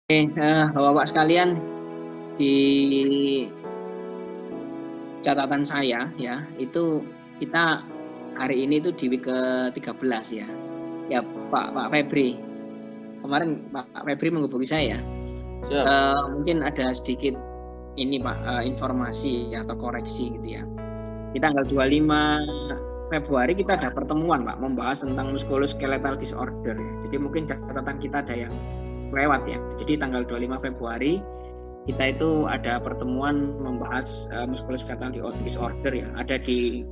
Bapak sekalian, di catatan saya ya, itu kita hari ini tuh di week ke-13 ya. Ya Pak Febri, kemarin Pak Febri menghubungi saya. Siap. Mungkin ada sedikit ini Pak, informasi atau koreksi gitu ya. Di tanggal 25 Februari kita ada pertemuan Pak, membahas tentang musculoskeletal disorder. Jadi mungkin catatan kita ada yang lewat ya. Jadi tanggal 25 Februari kita itu ada pertemuan membahas musculoskeletal disorder ya. Ada di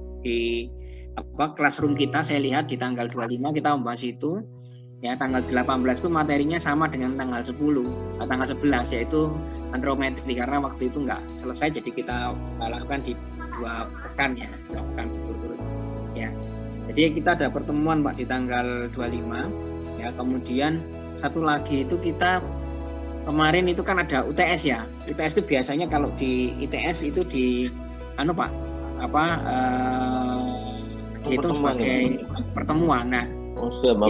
classroom kita, saya lihat di tanggal 25 kita membahas itu. Ya, tanggal 18 itu materinya sama dengan tanggal 11 yaitu andrometri, karena waktu itu nggak selesai, jadi kita lakukan di 2 pekan ya, 2 pekan berturut-turut ya. Jadi kita ada pertemuan Pak di tanggal 25 ya. Kemudian satu lagi itu kita kemarin itu kan ada UTS ya. UTS itu biasanya kalau di ITS itu di Pak dihitung sebagai pertemuan. Nah,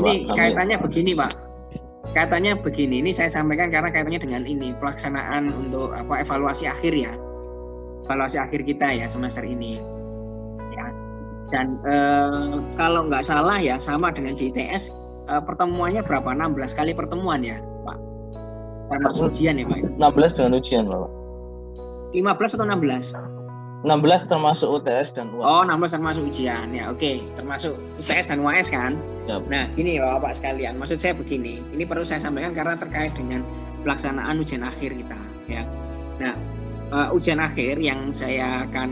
ini kaitannya begini Pak. Kaitannya begini, ini saya sampaikan karena kaitannya dengan ini pelaksanaan untuk evaluasi akhir ya. Evaluasi akhir kita ya semester ini. Ya. Dan kalau nggak salah ya sama dengan di ITS, pertemuannya berapa? 16 kali pertemuan ya Pak. Termasuk ujian ya Pak. 16 dengan ujian Pak. 15 atau 16? 16 termasuk UTS dan UAS. Oh, 16 termasuk ujian ya. Oke, termasuk UTS dan UAS kan? Yep. Nah, gini Bapak sekalian, maksud saya begini. Ini perlu saya sampaikan karena terkait dengan pelaksanaan ujian akhir kita ya. Nah, ujian akhir yang saya akan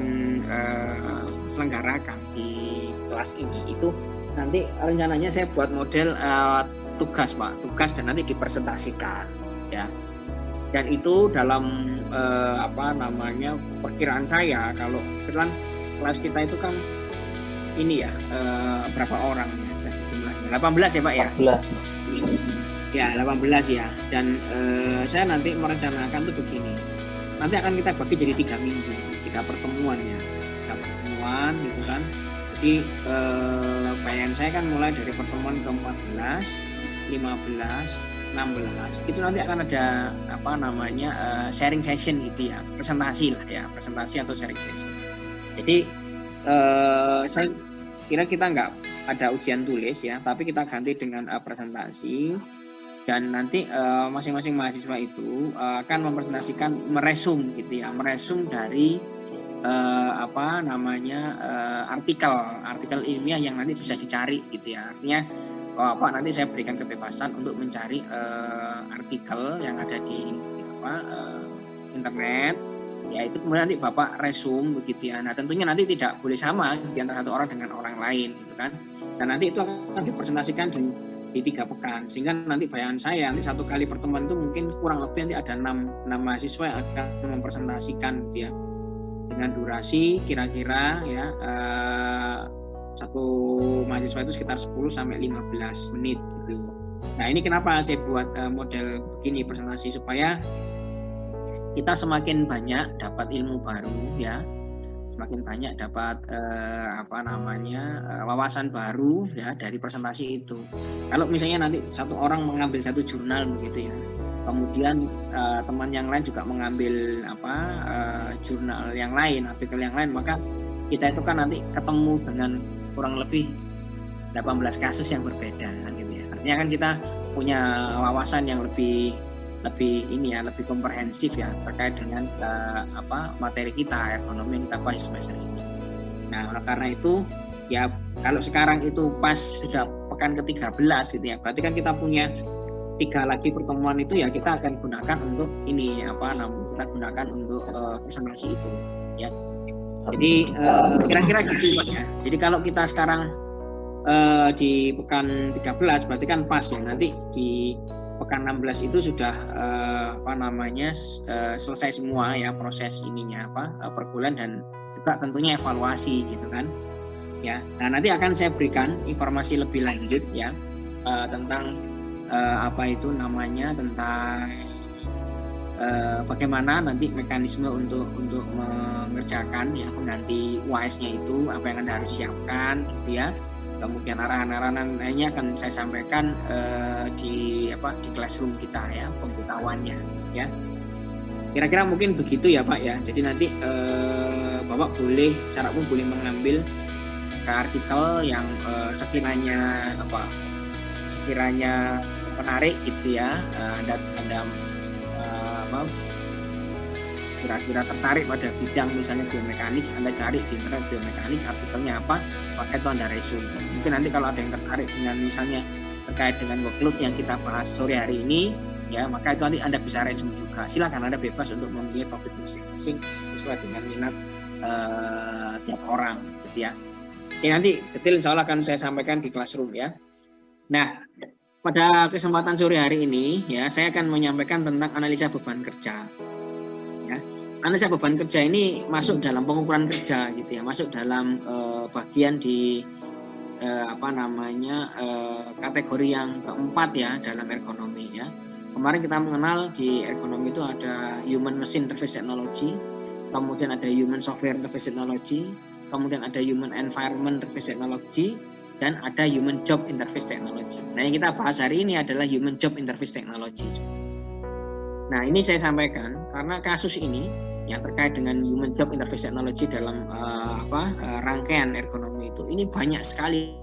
selenggarakan di kelas ini itu nanti rencananya saya buat model tugas Pak, tugas dan nanti dipresentasikan ya. Dan itu dalam perkiraan saya, kalau kebetulan kelas kita itu kan ini ya, berapa orang ya jumlahnya? 18 ya Pak ya? 18. Ya 18 ya. Dan saya nanti merencanakan tuh begini. Nanti akan kita bagi jadi 3 minggu, 3 pertemuan ya. 3 pertemuan gitu kan. Jadi bayangan saya kan mulai dari pertemuan ke-14, 15, 16 itu nanti akan ada sharing session gitu ya, presentasi lah ya, presentasi atau sharing session. Jadi saya kira kita nggak ada ujian tulis ya, tapi kita ganti dengan presentasi, dan nanti masing-masing mahasiswa itu akan mempresentasikan meresum gitu ya, meresum dari artikel ilmiah yang nanti bisa dicari gitu ya. Artinya Pak nanti saya berikan kebebasan untuk mencari artikel yang ada di internet, ya itu kemudian nanti Bapak resum begitu ya. Nah tentunya nanti tidak boleh sama di antara satu orang dengan orang lain gitu kan. Dan nanti itu akan dipresentasikan di 3 pekan, sehingga nanti bayangan saya nanti 1 kali pertemuan itu mungkin kurang lebih nanti ada 6 mahasiswa yang akan mempresentasikan gitu ya, dengan durasi kira-kira ya satu mahasiswa itu sekitar 10 sampai 15 menit gitu. Nah, ini kenapa saya buat model begini presentasi, supaya kita semakin banyak dapat ilmu baru ya, semakin banyak dapat wawasan baru ya dari presentasi itu. Kalau misalnya nanti satu orang mengambil satu jurnal begitu ya, kemudian teman yang lain juga mengambil jurnal yang lain, artikel yang lain, maka kita itu kan nanti ketemu dengan kurang lebih 18 kasus yang berbeda gitu ya. Artinya kan kita punya wawasan yang lebih komprehensif ya terkait dengan materi kita, ekonomi yang kita bahas semester ini. Nah, karena itu ya kalau sekarang itu pas sudah pekan ke-13 gitu ya, berarti kan kita punya 3 lagi pertemuan itu ya, kita akan gunakan untuk ini kita gunakan untuk presentasi itu ya. Jadi kira-kira gitu Pak ya. Jadi kalau kita sekarang di pekan 13 berarti kan pas ya, nanti di pekan 16 itu sudah selesai semua ya proses ininya per bulan, dan juga tentunya evaluasi gitu kan ya. Nah nanti akan saya berikan informasi lebih lanjut ya tentang tentang bagaimana nanti mekanisme untuk mengerjakan ya pengganti UAS-nya itu, apa yang Anda harus siapkan gitu ya. Kemudian arahan-arahan lainnya akan saya sampaikan di classroom kita ya, pemberitahuannya ya. Kira-kira mungkin begitu ya Pak ya. Jadi nanti Bapak boleh, secara umum boleh mengambil artikel yang sekiranya menarik gitu ya. Anda kira-kira tertarik pada bidang misalnya biomekanik, Anda cari di internet biomekanik artikelnya apa, pakai itu Anda resume. Mungkin nanti kalau ada yang tertarik dengan misalnya terkait dengan workload yang kita bahas sore hari ini ya, maka itu nanti Anda bisa resume juga. Silakan, Anda bebas untuk memilih topik masing-masing sesuai dengan minat tiap orang gitu ya. Oke, nanti detail insya Allah akan saya sampaikan di classroom ya. Nah, pada kesempatan sore hari ini ya, saya akan menyampaikan tentang analisa beban kerja. Ya, analisa beban kerja ini masuk dalam pengukuran kerja gitu ya, masuk dalam bagian di kategori yang keempat ya dalam ergonomi ya. Kemarin kita mengenal di ergonomi itu ada human machine interface technology, kemudian ada human software interface technology, kemudian ada human environment interface technology, dan ada human job interface technology. Nah, yang kita bahas hari ini adalah human job interface technology. Nah, ini saya sampaikan karena kasus ini yang terkait dengan human job interface technology dalam rangkaian ergonomi itu, ini banyak sekali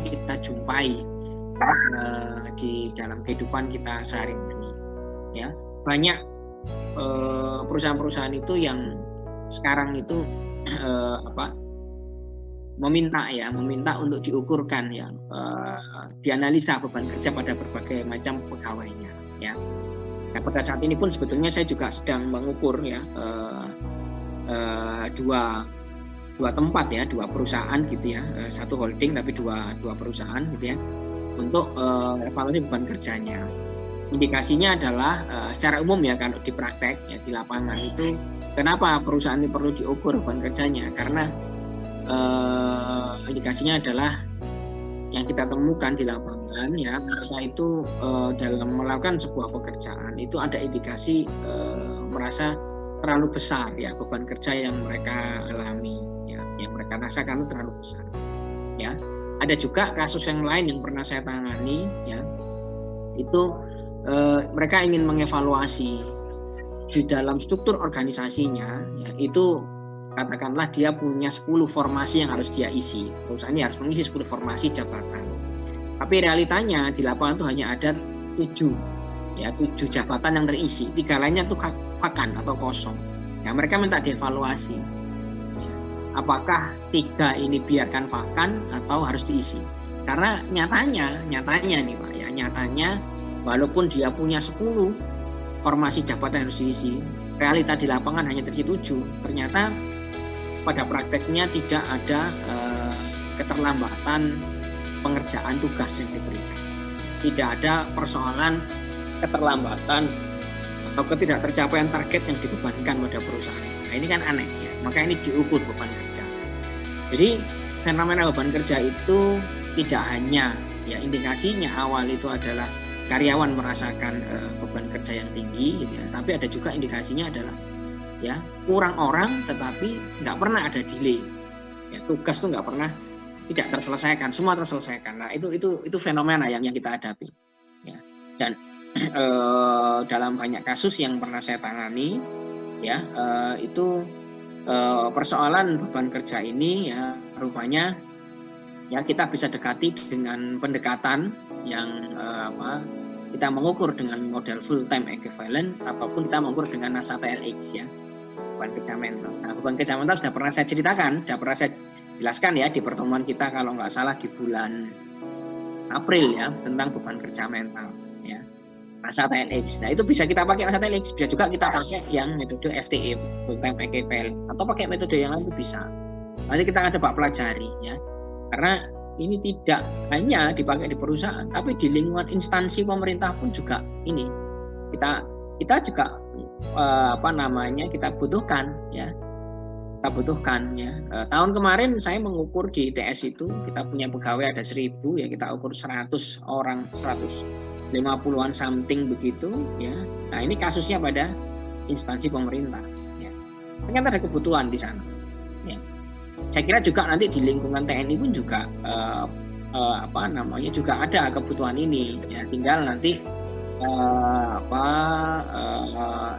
kita jumpai di dalam kehidupan kita sehari-hari. Ya, banyak perusahaan-perusahaan itu yang sekarang itu meminta untuk diukurkan ya, dianalisa beban kerja pada berbagai macam pegawainya ya. Nah, pada saat ini pun sebetulnya saya juga sedang mengukur ya dua tempat ya, dua perusahaan gitu ya, satu holding tapi dua perusahaan gitu ya, untuk evaluasi beban kerjanya. Indikasinya adalah secara umum ya, kalau di praktek ya di lapangan itu, kenapa perusahaan ini perlu diukur beban kerjanya? Karena indikasinya adalah yang kita temukan di lapangan ya, mereka itu dalam melakukan sebuah pekerjaan itu ada indikasi merasa terlalu besar ya beban kerja yang mereka alami ya, yang mereka rasakan itu terlalu besar ya. Ada juga kasus yang lain yang pernah saya tangani ya, itu mereka ingin mengevaluasi di dalam struktur organisasinya ya, itu katakanlah dia punya 10 formasi yang harus dia isi. Perusahaan ini harus mengisi 10 formasi jabatan. Tapi realitanya di lapangan itu hanya ada 7 jabatan yang terisi. 3 lainnya itu vakan atau kosong. Ya, mereka minta dievaluasi. Ya, apakah 3 ini biarkan vakan atau harus diisi? Karena nyatanya nih Pak ya, nyatanya walaupun dia punya 10 formasi jabatan yang harus diisi, realita di lapangan hanya terisi 7. Ternyata pada prakteknya tidak ada keterlambatan pengerjaan tugas yang diberikan. Tidak ada persoalan keterlambatan atau ketidaktercapaian target yang dibebankan pada perusahaan. Nah, ini kan aneh ya. Maka ini diukur beban kerja. Jadi fenomena beban kerja itu tidak hanya ya, indikasinya awal itu adalah karyawan merasakan beban kerja yang tinggi gitu ya, tapi ada juga indikasinya adalah ya kurang orang tetapi nggak pernah ada delay ya, tugas tuh nggak pernah tidak terselesaikan, semua terselesaikan. Nah, itu fenomena yang kita hadapi ya. Dan dalam banyak kasus yang pernah saya tangani ya, itu persoalan beban kerja ini ya rupanya ya kita bisa dekati dengan pendekatan yang kita mengukur dengan model full time equivalent ataupun kita mengukur dengan NASA TLX ya, beban kerja mental. Nah, beban kerja mental sudah pernah saya ceritakan, sudah pernah saya jelaskan ya di pertemuan kita kalau nggak salah di bulan April ya, tentang beban kerja mental ya, NASA TLX. Nah, itu bisa kita pakai NASA TLX, bisa juga kita pakai yang metode FTE full time equivalent atau pakai metode yang lain itu bisa. Nanti kita akan coba pelajari ya, karena ini tidak hanya dipakai di perusahaan, tapi di lingkungan instansi pemerintah pun juga ini kita juga kita butuhkan ya. Kita butuhkan ya. Tahun kemarin saya mengukur di ITS itu kita punya pegawai ada 1000 ya, kita ukur 100 orang, 150-an something begitu ya. Nah, ini kasusnya pada instansi pemerintah ya. Ternyata ada kebutuhan di sana ya. Saya kira juga nanti di lingkungan TNI pun juga juga ada kebutuhan ini, ya tinggal nanti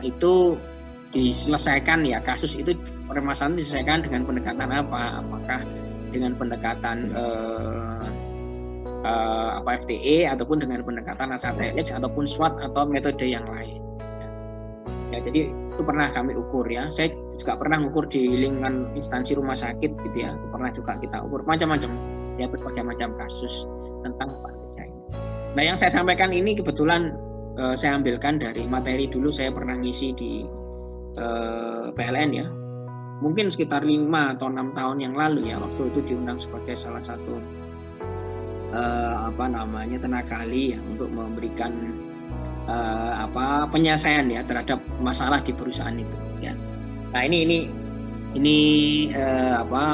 itu diselesaikan ya, kasus itu permasalahan diselesaikan dengan pendekatan apa, apakah dengan pendekatan FTE ataupun dengan pendekatan ASATLX ataupun SWOT atau metode yang lain. Ya, jadi itu pernah kami ukur ya. Saya juga pernah ukur di lingkungan instansi rumah sakit gitu ya. Pernah juga kita ukur macam-macam ya, berbagai macam kasus tentang beban kerja ini. Nah, yang saya sampaikan ini kebetulan saya ambilkan dari materi dulu saya pernah ngisi di PLN ya. Mungkin sekitar 5 atau 6 tahun yang lalu ya, waktu itu diundang sebagai salah satu tenaga ahli ya, untuk memberikan penyelesaian ya terhadap masalah di perusahaan itu ya. Nah, ini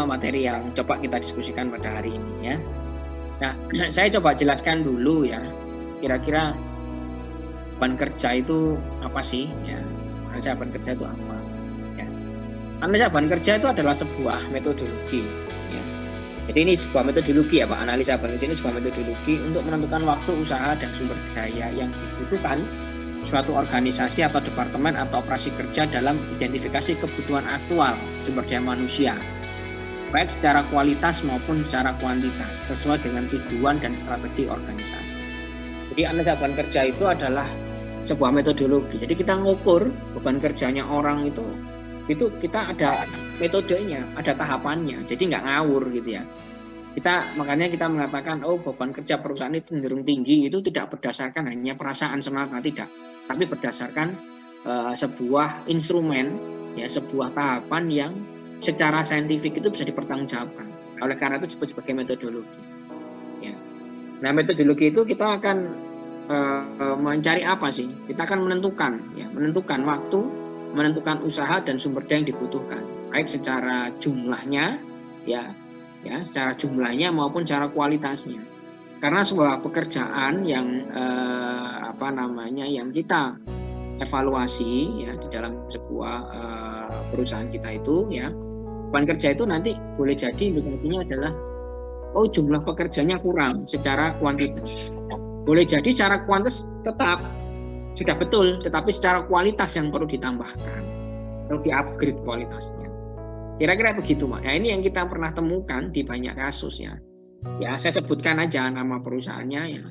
materi yang coba kita diskusikan pada hari ini ya. Nah, saya coba jelaskan dulu ya, kira-kira beban kerja itu apa sih ya. Analisa beban kerja itu apa ya. Analisa beban kerja itu adalah sebuah metodologi ya. Jadi ini sebuah metodologi ya Pak, analisa beban kerja ini sebuah metodologi untuk menentukan waktu, usaha, dan sumber daya yang dibutuhkan suatu organisasi atau departemen atau operasi kerja dalam identifikasi kebutuhan aktual sumber daya manusia, baik secara kualitas maupun secara kuantitas, sesuai dengan tujuan dan strategi organisasi. Jadi analisa beban kerja itu adalah sebuah metodologi. Jadi kita ngukur beban kerjanya orang itu kita ada metodenya, ada tahapannya. Jadi nggak ngawur gitu ya. Makanya kita mengatakan beban kerja perusahaan itu cenderung tinggi, itu tidak berdasarkan hanya perasaan semata, tidak, tapi berdasarkan sebuah instrumen ya, sebuah tahapan yang secara saintifik itu bisa dipertanggungjawabkan. Oleh karena itu disebut sebagai metodologi. Ya. Nah, metodologi itu kita akan mencari apa sih? Kita akan menentukan waktu, menentukan usaha dan sumber daya yang dibutuhkan, baik secara jumlahnya ya, secara jumlahnya maupun secara kualitasnya. Karena sebuah pekerjaan yang yang kita evaluasi ya di dalam sebuah perusahaan kita itu ya, beban kerja itu nanti boleh jadi indikasinya adalah jumlah pekerjanya kurang secara kuantitas. Boleh jadi secara kuantitas tetap sudah betul, tetapi secara kualitas yang perlu ditambahkan, perlu di-upgrade kualitasnya. Kira-kira begitu, Pak. Ya, ini yang kita pernah temukan di banyak kasus ya. Ya, saya sebutkan aja nama perusahaannya ya.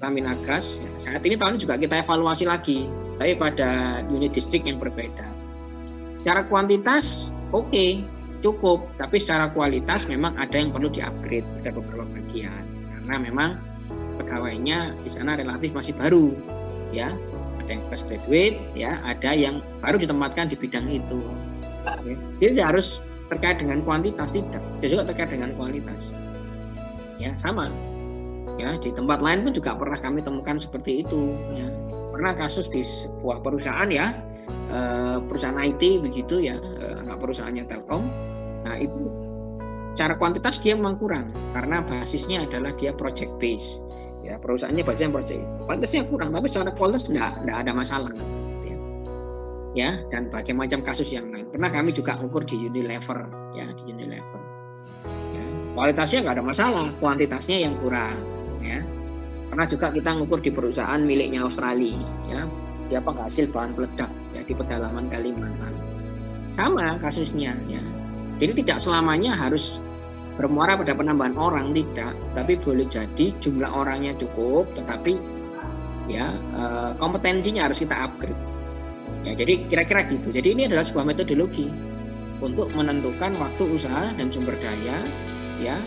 Pertamina Gas. Ya. Saat ini tahun juga kita evaluasi lagi, tapi pada unit distrik yang berbeda. Secara kuantitas oke, cukup, tapi secara kualitas memang ada yang perlu di-upgrade, ada beberapa bagian. Karena memang pegawainya di sana relatif masih baru. Ya, ada yang fresh graduate, ya, ada yang baru ditempatkan di bidang itu. Jadi tidak harus terkait dengan kuantitas, tidak. Jadi juga terkait dengan kualitas. Ya, sama. Ya, di tempat lain pun juga pernah kami temukan seperti itu. Ya. Pernah kasus di sebuah perusahaan ya, perusahaan IT begitu ya, anak perusahaannya Telkom. Nah, itu secara kuantitas dia memang kurang karena basisnya adalah dia project base. Ya, perusahaannya basisnya project, kuantitasnya kurang, tapi secara kualitas tidak ada masalah. Ya, dan berbagai macam kasus yang lain. Pernah kami juga ukur di Unilever, ya, di Unilever. Ya, kualitasnya nggak ada masalah, kuantitasnya yang kurang. Ya, pernah juga kita ngukur di perusahaan miliknya Australia, ya, dia penghasil bahan peledak, ya, di pedalaman Kalimantan. Sama kasusnya, ya. Jadi tidak selamanya harus bermuara pada penambahan orang, tidak, tapi boleh jadi jumlah orangnya cukup, tetapi ya kompetensinya harus kita upgrade. Ya, jadi kira-kira gitu. Jadi ini adalah sebuah metodologi untuk menentukan waktu, usaha, dan sumber daya, ya,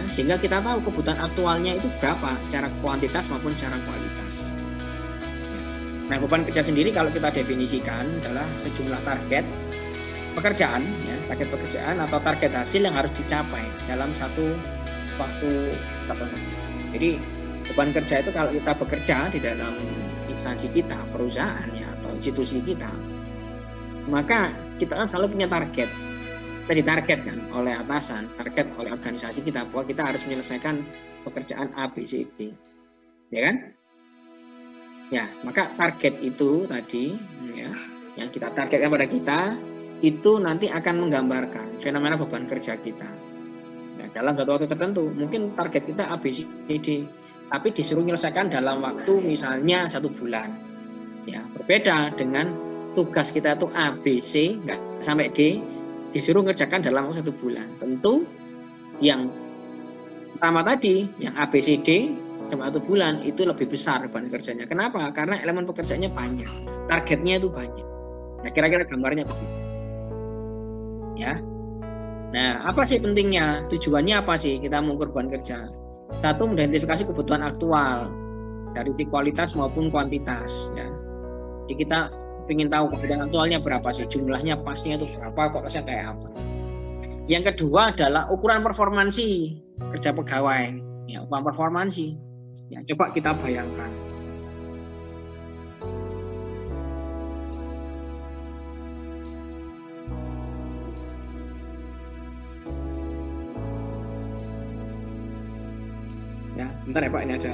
sehingga kita tahu kebutuhan aktualnya itu berapa secara kuantitas maupun secara kualitas. Nah, beban kerja sendiri kalau kita definisikan adalah sejumlah target pekerjaan, ya, target pekerjaan atau target hasil yang harus dicapai dalam satu waktu tertentu. Jadi beban kerja itu kalau kita bekerja di dalam instansi kita, perusahaan ya, atau institusi kita, maka kita kan selalu punya target. Kita ditargetkan oleh atasan, target oleh organisasi kita bahwa kita harus menyelesaikan pekerjaan A, B, C, D, ya kan? Ya, maka target itu tadi, ya, yang kita targetkan pada kita itu nanti akan menggambarkan fenomena beban kerja kita. Ya, dalam satu waktu tertentu. Mungkin target kita A, B, C, D, tapi disuruh menyelesaikan dalam waktu misalnya 1 bulan. Ya, berbeda dengan tugas kita itu A, B, C, nggak sampai D, disuruh ngerjakan dalam waktu 1 bulan. Tentu yang pertama tadi, yang A, B, C, D, sama 1 bulan itu lebih besar beban kerjanya. Kenapa? Karena elemen pekerjaannya banyak, targetnya itu banyak. Nah, kira-kira gambarnya begitu. Ya. Nah, apa sih pentingnya? Tujuannya apa sih kita mengukur beban kerja? Satu, mengidentifikasi kebutuhan aktual dari kualitas maupun kuantitas. Ya. Jadi kita ingin tahu kebutuhan aktualnya berapa sih, jumlahnya pastinya itu berapa, kok rasanya kayak apa. Yang kedua adalah ukuran performansi kerja pegawai. Ya, ukuran performansi. Ya, coba kita bayangkan. Ya, bentar ya Pak, ini ada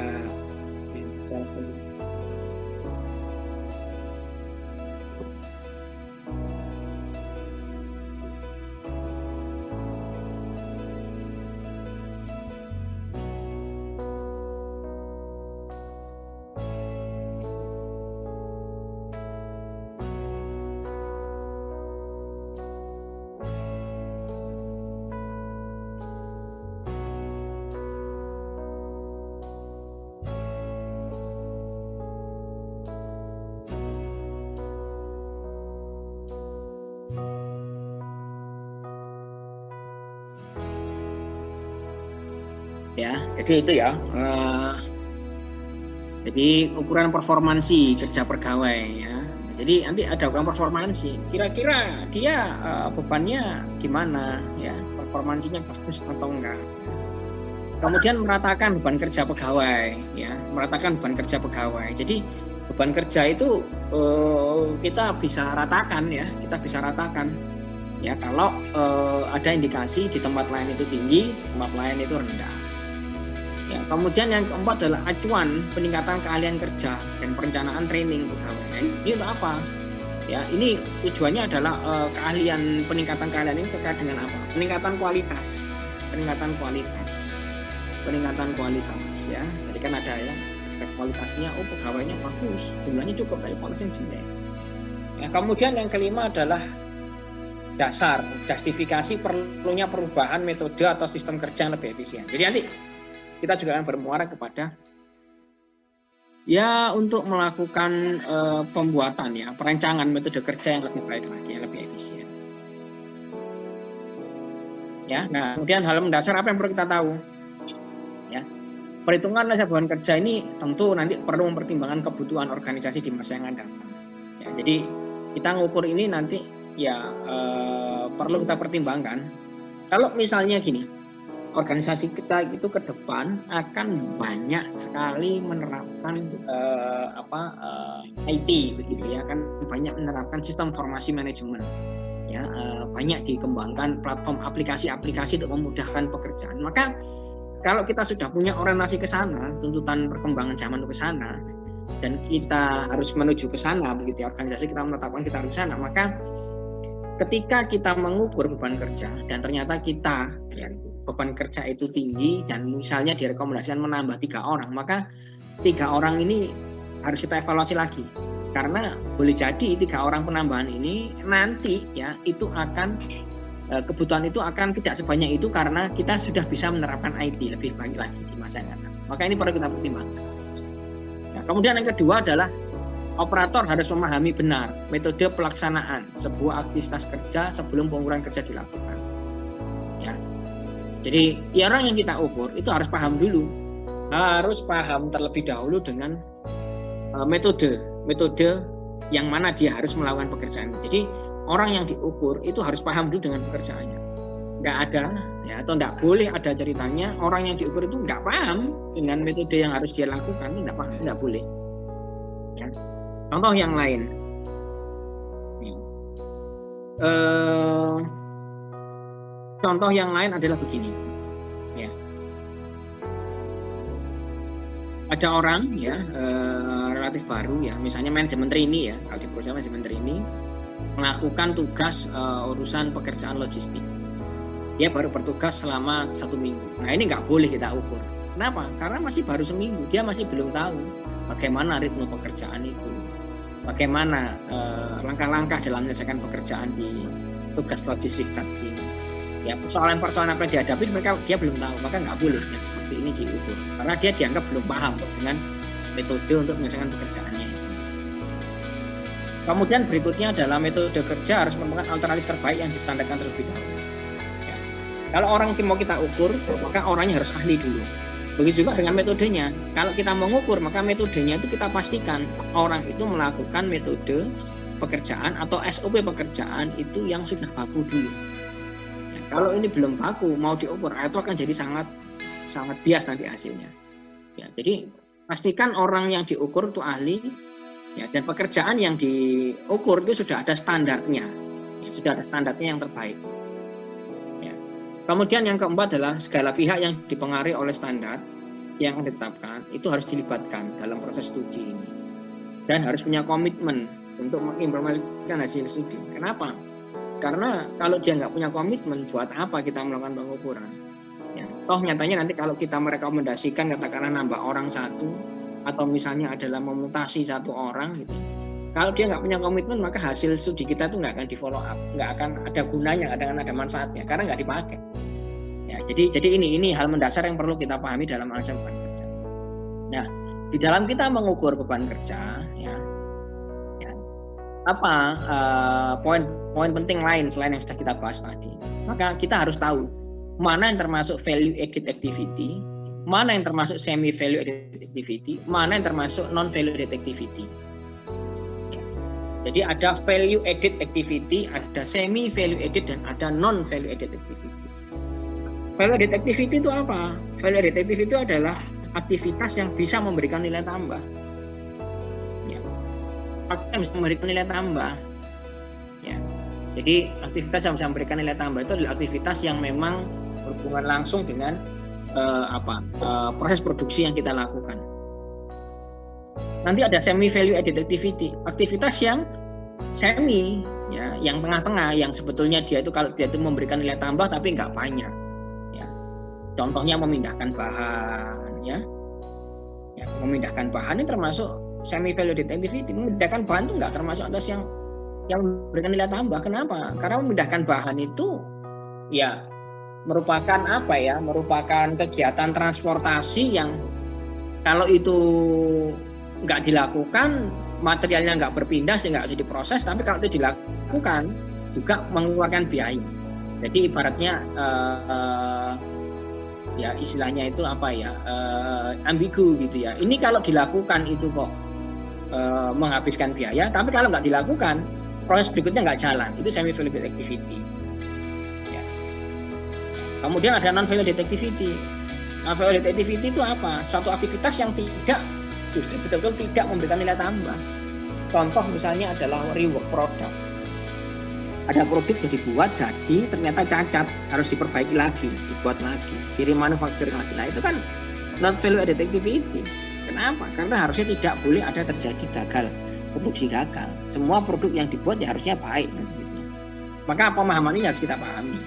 ya, jadi itu ya. Jadi ukuran performansi kerja pegawai ya. Jadi nanti ada ukuran performansi. Kira-kira dia bebannya gimana ya? Performansinya bagus atau enggak? Kemudian meratakan beban kerja pegawai ya, meratakan beban kerja pegawai. Jadi beban kerja itu kita bisa ratakan ya, kita bisa ratakan. Ya, kalau ada indikasi di tempat lain itu tinggi, tempat lain itu rendah. Ya, kemudian yang keempat adalah acuan peningkatan keahlian kerja dan perencanaan training pegawai. Ini untuk apa? Ya, ini tujuannya adalah keahlian, peningkatan keahlian ini terkait dengan apa? Peningkatan kualitas ya. Jadi kan ada ya aspek kualitasnya, pegawainya bagus, jumlahnya cukup, tapi kualitasnya jelek. Ya, kemudian yang kelima adalah dasar, justifikasi perlunya perubahan metode atau sistem kerja yang lebih efisien. Jadi nanti kita juga akan bermuara kepada ya untuk melakukan pembuatan ya, perancangan metode kerja yang lebih baik lagi, yang lebih efisien. Ya, nah kemudian hal mendasar apa yang perlu kita tahu? Ya, perhitungan nilai beban kerja ini tentu nanti perlu mempertimbangkan kebutuhan organisasi di masa yang akan datang. Ya, jadi kita ngukur ini nanti ya perlu kita pertimbangkan. Kalau misalnya gini, organisasi kita itu ke depan akan banyak sekali menerapkan IT begitu ya, kan banyak menerapkan sistem informasi manajemen ya, banyak dikembangkan platform aplikasi-aplikasi untuk memudahkan pekerjaan. Maka kalau kita sudah punya orientasi ke sana, tuntutan perkembangan zaman ke sana, dan kita harus menuju ke sana begitu ya, organisasi kita menetapkan kita harus ke sana, maka ketika kita mengukur beban kerja dan ternyata kita ya, beban kerja itu tinggi dan misalnya direkomendasikan menambah 3 orang, maka 3 orang ini harus kita evaluasi lagi, karena boleh jadi 3 orang penambahan ini nanti ya itu akan kebutuhan itu akan tidak sebanyak itu karena kita sudah bisa menerapkan IT lebih baik lagi di masa yang akan datang. Maka ini perlu kita pertimbangkan. Nah, kemudian yang kedua adalah operator harus memahami benar metode pelaksanaan sebuah aktivitas kerja sebelum pengukuran kerja dilakukan. Ya. Jadi ya orang yang kita ukur itu harus paham dulu, harus paham terlebih dahulu dengan metode yang mana dia harus melakukan pekerjaan. Jadi orang yang diukur itu harus paham dulu dengan pekerjaannya. Nggak ada ya, atau nggak boleh ada ceritanya orang yang diukur itu nggak paham dengan metode yang harus dia lakukan, itu nggak boleh. Ya. Contoh yang lain, contoh yang lain adalah begini, ya. Ada orang ya relatif baru ya, misalnya manajemen trainee ya, kalau di perusahaan manajemen trainee melakukan tugas urusan pekerjaan logistik. dia baru bertugas selama 1 minggu. Nah ini nggak boleh kita ukur. Kenapa? Karena masih baru seminggu, dia masih belum tahu bagaimana ritme pekerjaan itu, bagaimana langkah-langkah dalam menyelesaikan pekerjaan di tugas logistik tadi. Ya persoalan-persoalan apa yang dihadapi dia belum tahu, maka nggak boleh yang seperti ini diukur, karena dia dianggap belum paham dengan metode untuk menyelesaikan pekerjaannya. Kemudian berikutnya adalah metode kerja harus menemukan alternatif terbaik yang distandarkan terlebih dahulu. Ya. Kalau orang mau kita ukur, maka orangnya harus ahli dulu. Begitu juga dengan metodenya. Kalau kita mengukur, maka metodenya itu kita pastikan orang itu melakukan metode pekerjaan atau SOP pekerjaan itu yang sudah baku dulu. Ya, kalau ini belum baku, mau diukur, itu akan jadi sangat bias nanti hasilnya. Ya, jadi pastikan orang yang diukur itu ahli, ya, dan pekerjaan yang diukur itu sudah ada standarnya, ya, sudah ada standarnya yang terbaik. Kemudian yang keempat adalah segala pihak yang dipengaruhi oleh standar yang ditetapkan itu harus dilibatkan dalam proses studi ini dan harus punya komitmen untuk mengimplementasikan hasil studi. Kenapa? Karena kalau dia nggak punya komitmen, buat apa kita melakukan pengukuran? Ya, toh nyatanya nanti kalau kita merekomendasikan katakanlah nambah orang 1 atau misalnya adalah memutasi 1 orang gitu. Kalau dia nggak punya komitmen, maka hasil studi kita itu nggak akan di follow up, nggak akan ada gunanya, nggak akan ada manfaatnya, karena nggak dipakai. Ya, jadi ini hal mendasar yang perlu kita pahami dalam analisis beban kerja. Nah, di dalam kita mengukur beban kerja, apa poin penting lain selain yang sudah kita bahas tadi? Maka kita harus tahu mana yang termasuk value added activity, mana yang termasuk semi value added activity, mana yang termasuk non value added activity. Jadi ada value added activity, ada semi value added, dan ada non value added activity. Value added activity itu apa? Value added activity itu adalah aktivitas yang bisa memberikan nilai tambah. Ya. Aktivitas yang bisa memberikan nilai tambah. Ya. Jadi aktivitas yang bisa memberikan nilai tambah itu adalah aktivitas yang memang berhubungan langsung dengan proses produksi yang kita lakukan. Nanti ada semi value added activity, aktivitas yang semi, ya, yang tengah-tengah, yang sebetulnya dia itu kalau dia itu memberikan nilai tambah tapi nggak banyak. Ya. Contohnya memindahkan bahan, ya, memindahkan bahan ini termasuk semi value added activity. Memindahkan bahan itu nggak termasuk atas yang memberikan nilai tambah. Kenapa? Karena memindahkan bahan itu, ya, merupakan merupakan kegiatan transportasi yang kalau itu nggak dilakukan, materialnya nggak berpindah sehingga nggak bisa diproses, tapi kalau itu dilakukan juga mengeluarkan biaya. Jadi ibaratnya ya istilahnya itu ambigu gitu ya. Ini kalau dilakukan itu kok menghabiskan biaya, tapi kalau nggak dilakukan proses berikutnya nggak jalan. Itu semi value added activity. Ya. Kemudian ada non value added activity. Non value added activity itu apa? Suatu aktivitas yang justru betul-betul tidak memberikan nilai tambah. Contoh misalnya adalah rework produk. Ada produk yang dibuat jadi ternyata cacat, harus diperbaiki lagi, dibuat lagi, kirim manufacturing lagi. Nah itu kan non value added activity. Kenapa? Karena harusnya tidak boleh ada terjadi gagal, produksi gagal. Semua produk yang dibuat ya harusnya baik. Gitu. Maka pemahaman ini harus kita pahami.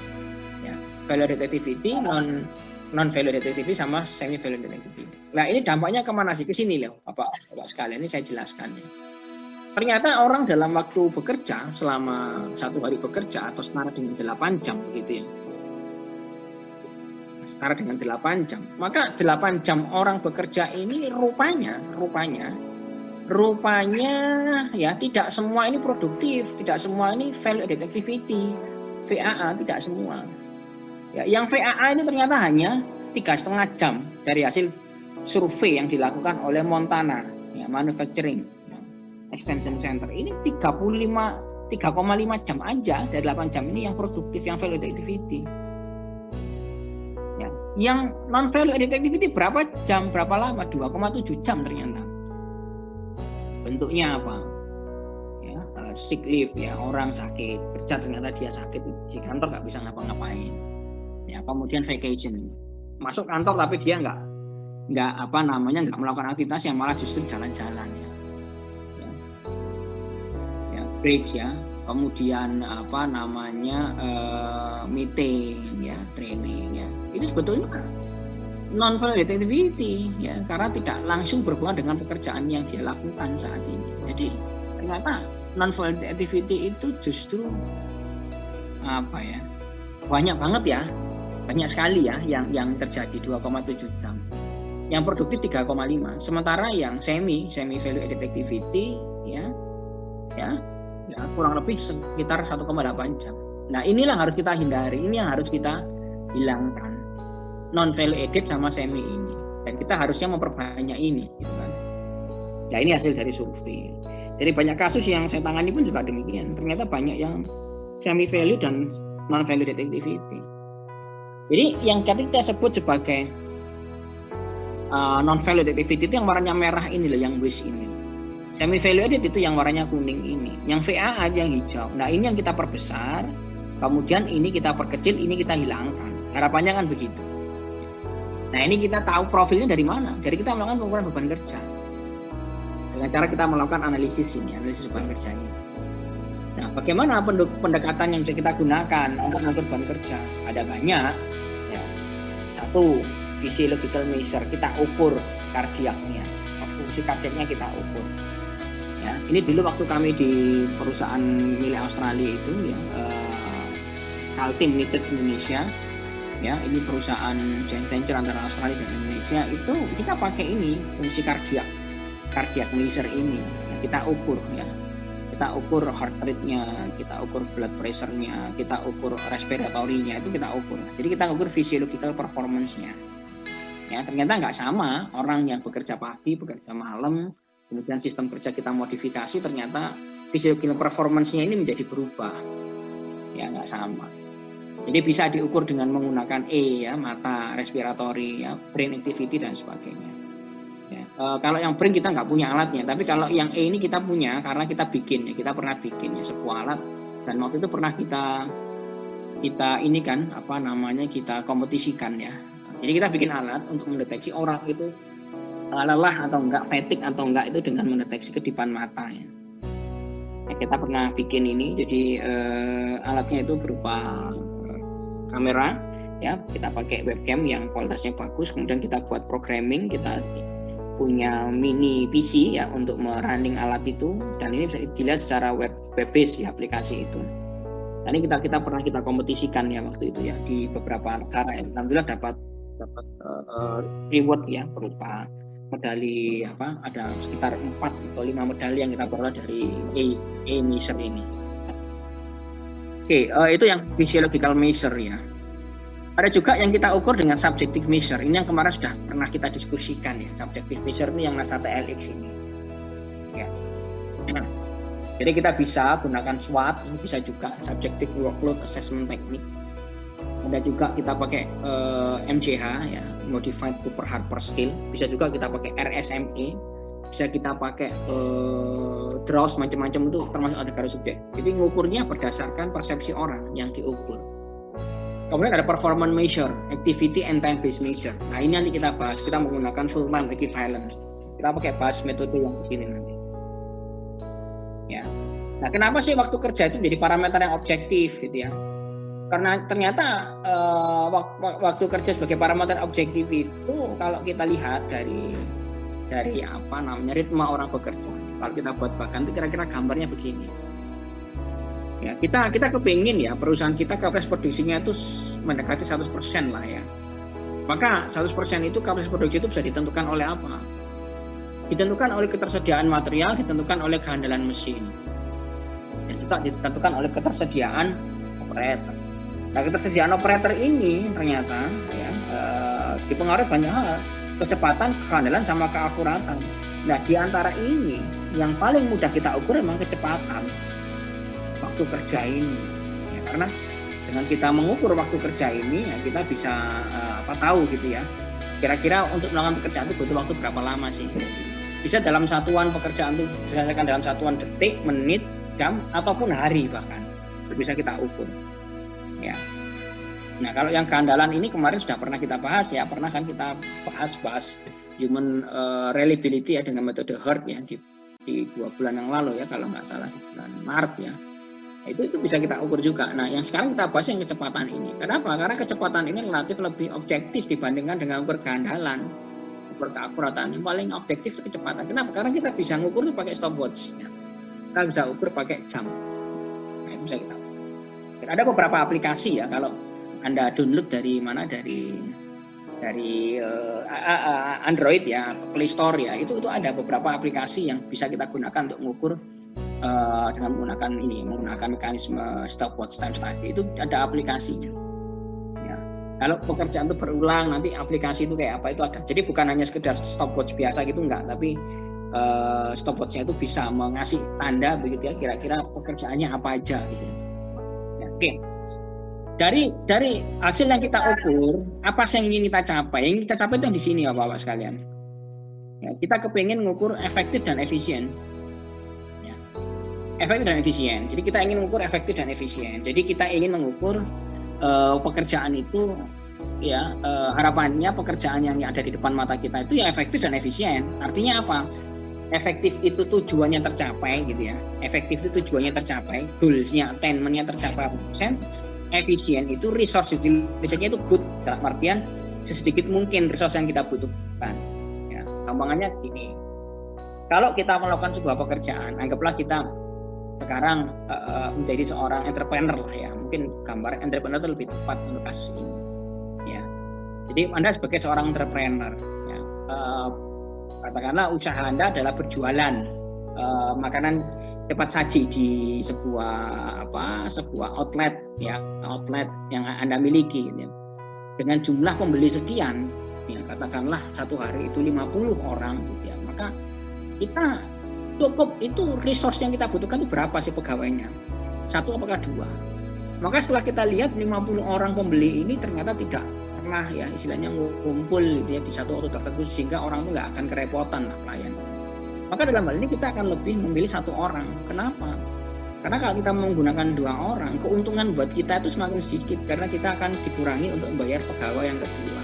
Ya, value added activity, non value added activity sama semi value added activity. Nah ini dampaknya kemana sih? Ke sini loh Bapak sekalian, ini saya jelaskan ya. Ternyata orang dalam waktu bekerja selama 1 hari bekerja atau setara dengan 8 jam gitu ya. Setara dengan 8 jam. Maka 8 jam orang bekerja ini rupanya ya tidak semua ini produktif, tidak semua ini value added activity, VAA, tidak semua. Ya, yang VAA ini ternyata hanya 3,5 jam dari hasil survei yang dilakukan oleh Montana, ya, Manufacturing Extension Center. Ini 3,5 jam aja dari 8 jam ini yang produktif, yang value added activity. Ya, yang non value added activity berapa jam, berapa lama? 2,7 jam ternyata. Bentuknya apa? Ya, sick leave, ya, orang sakit kerja ternyata dia sakit di kantor nggak bisa ngapa-ngapain. Ya, kemudian vacation, masuk kantor tapi dia nggak melakukan aktivitas, yang malah justru jalan-jalan ya. Ya, breaks ya, kemudian meeting ya, training ya. Itu sebetulnya non value activity ya, karena tidak langsung berhubungan dengan pekerjaan yang dia lakukan saat ini. Jadi ternyata non value activity itu justru banyak banget ya, banyak sekali ya yang terjadi 2,7 jam. Yang produktif 3,5. Sementara yang semi value added activity ya kurang lebih sekitar 1,8 jam. Nah, inilah harus kita hindari, ini yang harus kita hilangkan. Non value added sama semi ini, dan kita harusnya memperbanyak ini gitu kan. Nah, ini hasil dari survei. Jadi banyak kasus yang saya tangani pun juga demikian. Ternyata banyak yang semi value dan non value added activity. Jadi yang kita sebut sebagai non value added activity itu yang warnanya merah ini loh, yang wish ini. Semi value added itu yang warnanya kuning ini. Yang VAA yang hijau. Nah, ini yang kita perbesar. Kemudian ini kita perkecil, ini kita hilangkan. Harapannya kan begitu. Nah, ini kita tahu profilnya dari mana? Dari kita melakukan pengukuran beban kerja. Dengan cara kita melakukan analisis beban kerja ini. Nah, bagaimana pendekatan yang bisa kita gunakan untuk mengukur beban kerja? Ada banyak. Ya. Satu, physiological measure, kita ukur kardiaknya. Fungsi kardiaknya kita ukur. Ya, ini dulu waktu kami di perusahaan milik Australia itu ya, Kaltim Limited Indonesia. Ya, ini perusahaan joint venture antara Australia dan Indonesia, itu kita pakai ini fungsi kardiak measure ini ya, kita ukur ya, kita ukur heart rate-nya, kita ukur blood pressure-nya, kita ukur respiratory-nya, itu kita ukur. Jadi kita ukur physiological performance-nya ya. Ternyata nggak sama orang yang bekerja pagi, bekerja malam, kemudian sistem kerja kita modifikasi, ternyata physiological performance-nya ini menjadi berubah ya, nggak sama. Jadi bisa diukur dengan menggunakan ya, mata, respiratory, ya, brain activity dan sebagainya. Ya, kalau yang brain kita nggak punya alatnya, tapi kalau yang ini kita punya karena kita bikin ya, kita pernah bikin ya sebuah alat, dan waktu itu pernah kita ini kan kita kompetisikan ya. Jadi kita bikin alat untuk mendeteksi orang itu lelah atau enggak, fatigue atau enggak, itu dengan mendeteksi kedipan mata ya. Kita pernah bikin ini, jadi alatnya itu berupa kamera ya, kita pakai webcam yang kualitasnya bagus, kemudian kita buat programming, kita punya mini PC ya untuk merunning alat itu, dan ini bisa dilihat secara web based ya, aplikasi itu. Dan ini kita pernah kita kompetisikan ya waktu itu ya di beberapa negara ya. Alhamdulillah dapat reward ya berupa medali ada sekitar 4 atau 5 medali yang kita peroleh dari measure ini. Oke, itu yang physiological measure ya. Ada juga yang kita ukur dengan subjective measure. Ini yang kemarin sudah pernah kita diskusikan ya. Subjective measure ini yang NASA TLX ini. Ya. Nah, jadi kita bisa gunakan SWOT, ini bisa juga subjective workload assessment technique. Ada juga kita pakai MCH ya, modified Cooper Harper scale. Bisa juga kita pakai RSME. Bisa kita pakai DROS, macam-macam, itu termasuk ada garis subjek. Jadi ngukurnya berdasarkan persepsi orang yang diukur. Kemudian ada performance measure, activity and time based measure. Nah, ini nanti kita bahas. Kita menggunakan full time equivalence. Kita pakai bahas metode yang di sini nanti. Ya. Nah, kenapa sih waktu kerja itu menjadi parameter yang objektif gitu ya? Karena ternyata waktu kerja sebagai parameter objektif itu kalau kita lihat dari ritme orang bekerja. Kalau kita buat bagan itu kira-kira gambarnya begini. Ya, kita kepingin ya perusahaan kita kapasitas produksinya itu mendekati 100% lah ya. Maka 100% itu kapasitas produksi itu bisa ditentukan oleh apa? Ditentukan oleh ketersediaan material, ditentukan oleh kehandalan mesin, dan juga ditentukan oleh ketersediaan operator. Nah, ketersediaan operator ini ternyata ya, dipengaruhi banyak hal, kecepatan, kehandalan, sama keakuratan. Nah, di antara ini yang paling mudah kita ukur memang kecepatan waktu kerja ini ya, karena dengan kita mengukur waktu kerja ini ya, kita bisa tahu gitu ya, kira-kira untuk melakukan pekerjaan itu butuh waktu berapa lama sih. Bisa dalam satuan pekerjaan itu diselesaikan dalam satuan detik, menit, jam, ataupun hari bahkan bisa kita ukur ya. Nah, kalau yang kehandalan ini kemarin sudah pernah kita bahas ya, pernah kan kita bahas human reliability ya dengan metode HERT ya di 2 bulan yang lalu ya, kalau nggak salah di bulan Maret ya. Itu bisa kita ukur juga. Nah, yang sekarang kita bahas yang kecepatan ini. Kenapa? Karena kecepatan ini relatif lebih objektif dibandingkan dengan ukur kehandalan, ukur keakuratan. Yang paling objektif itu kecepatan. Kenapa? Karena kita bisa ngukur itu pakai stopwatch. Ya. Kita bisa ukur pakai jam. Nah, itu bisa kita ukur. Dan ada beberapa aplikasi ya, kalau Anda download dari mana, dari Android ya, Play Store ya, itu ada beberapa aplikasi yang bisa kita gunakan untuk mengukur dengan menggunakan mekanisme stopwatch time study. Itu ada aplikasinya. Ya. Kalau pekerjaan itu berulang, nanti aplikasi itu kayak apa itu ada. Jadi bukan hanya sekedar stopwatch biasa gitu enggak, tapi stopwatchnya itu bisa mengasih tanda begitu ya, kira-kira pekerjaannya apa aja gitu. Ya, oke. Dari hasil yang kita ukur, apa sih yang ingin kita capai? Yang kita capai itu yang di sini ya Bapak sekalian. Ya, kita kepingin mengukur efektif dan efisien. Ya. Efektif dan efisien. Jadi kita ingin mengukur efektif dan efisien. Jadi kita ingin mengukur pekerjaan itu ya harapannya pekerjaan yang ada di depan mata kita itu ya efektif dan efisien. Artinya apa? Efektif itu tujuannya tercapai gitu ya. Efektif itu tujuannya tercapai, goals-nya, attainment-nya tercapai persen. Efisien itu resource utilization-nya itu good, dalam artian sesedikit mungkin resource yang kita butuhkan. Ya, gampangannya gini. Kalau kita melakukan sebuah pekerjaan, anggaplah kita sekarang menjadi seorang entrepreneur lah ya. Mungkin gambar entrepreneur itu lebih tepat untuk kasus ini. Ya. Jadi Anda sebagai seorang entrepreneur, ya, katakanlah usaha Anda adalah berjualan makanan cepat saji di sebuah outlet ya, outlet yang Anda miliki gitu ya. Dengan jumlah pembeli sekian ya, katakanlah satu hari itu 50 orang gitu ya, maka kita cukup itu resource yang kita butuhkan itu berapa sih pegawainya, satu apakah dua. Maka setelah kita lihat 50 orang pembeli ini ternyata tidak pernah ya istilahnya ngumpul gitu ya di satu waktu tertentu, sehingga orang itu nggak akan kerepotan lah pelayan. Maka dalam hal ini kita akan lebih memilih satu orang. Kenapa? Karena kalau kita menggunakan dua orang, keuntungan buat kita itu semakin sedikit karena kita akan dikurangi untuk membayar pegawai yang kedua.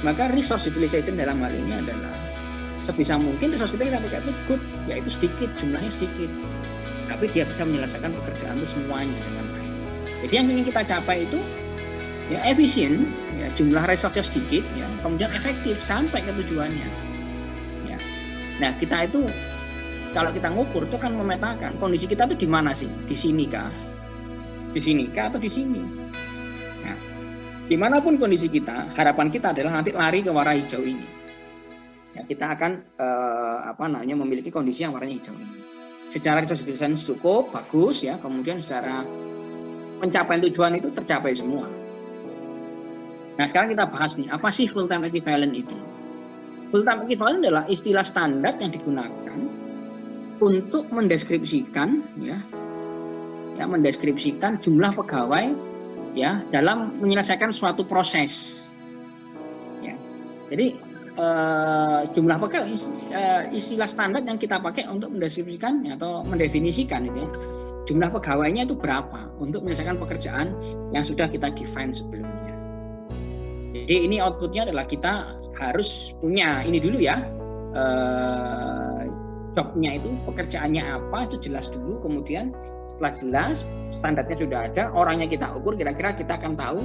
Maka resource utilization dalam hal ini adalah sebisa mungkin resource kita pakai itu good, yaitu sedikit, jumlahnya sedikit. Tapi dia bisa menyelesaikan pekerjaan itu semuanya dengan baik. Jadi yang ingin kita capai itu ya efisien, ya jumlah resource-nya sedikit, ya kemudian efektif sampai ke tujuannya. Nah, kita itu kalau kita ngukur itu kan memetakan kondisi kita itu di mana sih? Di sini kah? Di sini kah atau di sini? Nah, dimanapun kondisi kita, harapan kita adalah nanti lari ke warna hijau ini. Ya, kita akan memiliki kondisi yang warnanya hijau ini. Secara resource utilization cukup bagus ya, kemudian secara pencapaian tujuan itu tercapai semua. Nah, sekarang kita bahas nih, apa sih full time equivalent itu? Full time equivalent adalah istilah standar yang digunakan untuk mendeskripsikan mendeskripsikan jumlah pegawai ya dalam menyelesaikan suatu proses. Ya. Jadi jumlah pegawai istilah standar yang kita pakai untuk mendeskripsikan atau mendefinisikan itu ya, jumlah pegawainya itu berapa untuk menyelesaikan pekerjaan yang sudah kita define sebelumnya. Jadi ini outputnya adalah kita harus punya ini dulu ya, jobnya itu pekerjaannya apa itu jelas dulu, kemudian setelah jelas standarnya sudah ada, orangnya kita ukur, kira-kira kita akan tahu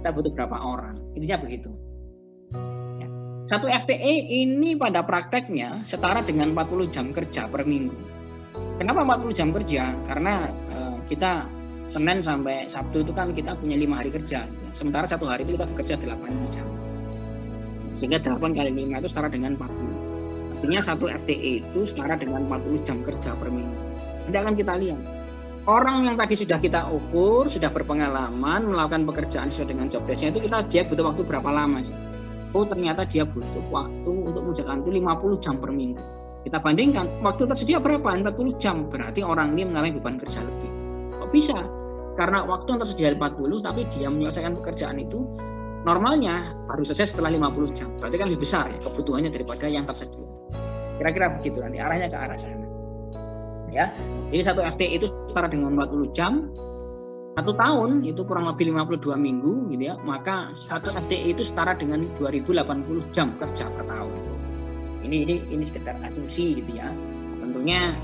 kita butuh berapa orang, intinya begitu ya. Satu FTE ini pada prakteknya setara dengan 40 jam kerja per minggu. Kenapa 40 jam kerja? Karena kita Senin sampai Sabtu itu kan kita punya 5 hari kerja, sementara satu hari itu kita bekerja 8 jam. Sehingga 8 kali 5 itu setara dengan 40. Artinya satu FTE itu setara dengan 40 jam kerja per minggu. Nanti akan kita lihat. Orang yang tadi sudah kita ukur, sudah berpengalaman, melakukan pekerjaan sesuai dengan job desk-nya itu dia butuh waktu berapa lama sih? Oh ternyata dia butuh waktu untuk mengerjakan itu 50 jam per minggu. Kita bandingkan, waktu tersedia berapa? 40 jam. Berarti orang ini mengalami beban kerja lebih. Kok bisa? Karena waktu yang tersedia 40, tapi dia menyelesaikan pekerjaan itu normalnya baru selesai setelah 50 jam. Berarti kan lebih besar ya kebutuhannya daripada yang tersedia. Kira-kira begitu, nanti arahnya ke arah sana. Ya. Jadi satu FTE itu setara dengan 40 jam. 1 tahun itu kurang lebih 52 minggu gitu ya. Maka satu FTE itu setara dengan 2080 jam kerja per tahun. Ini sekedar asumsi gitu ya. Tentunya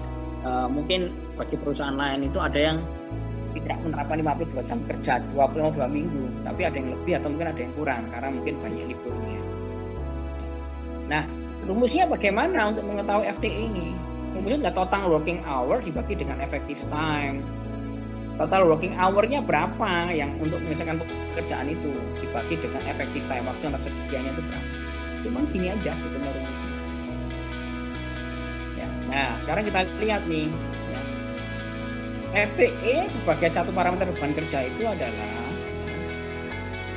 mungkin bagi perusahaan lain itu ada yang tidak menerapkan 52 jam kerja, 22 minggu, tapi ada yang lebih atau mungkin ada yang kurang karena mungkin banyak liburnya. Nah, rumusnya bagaimana untuk mengetahui FTE ini? Rumusnya adalah total working hour dibagi dengan effective time. Total working hour-nya berapa yang untuk menyelesaikan pekerjaan itu dibagi dengan effective time, waktu yang tersedianya itu berapa? Cuman gini aja sebetulnya rumusnya. Ya, nah, sekarang kita lihat nih. FTE sebagai satu parameter beban kerja itu adalah,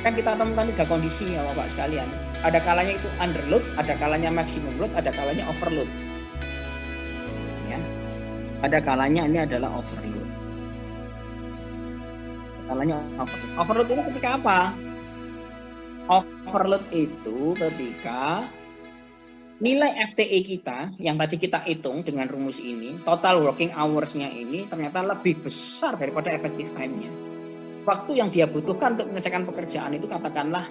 kan kita temukan 3 kondisi ya Bapak sekalian. Ada kalanya itu underload, ada kalanya maximum load, ada kalanya overload. Ya. Ada kalanya ini adalah overload. Kalanya overload. Overload itu ketika apa? Overload itu ketika nilai FTE kita yang tadi kita hitung dengan rumus ini, total working hours-nya ini ternyata lebih besar daripada effective time-nya. Waktu yang dia butuhkan untuk menyelesaikan pekerjaan itu katakanlah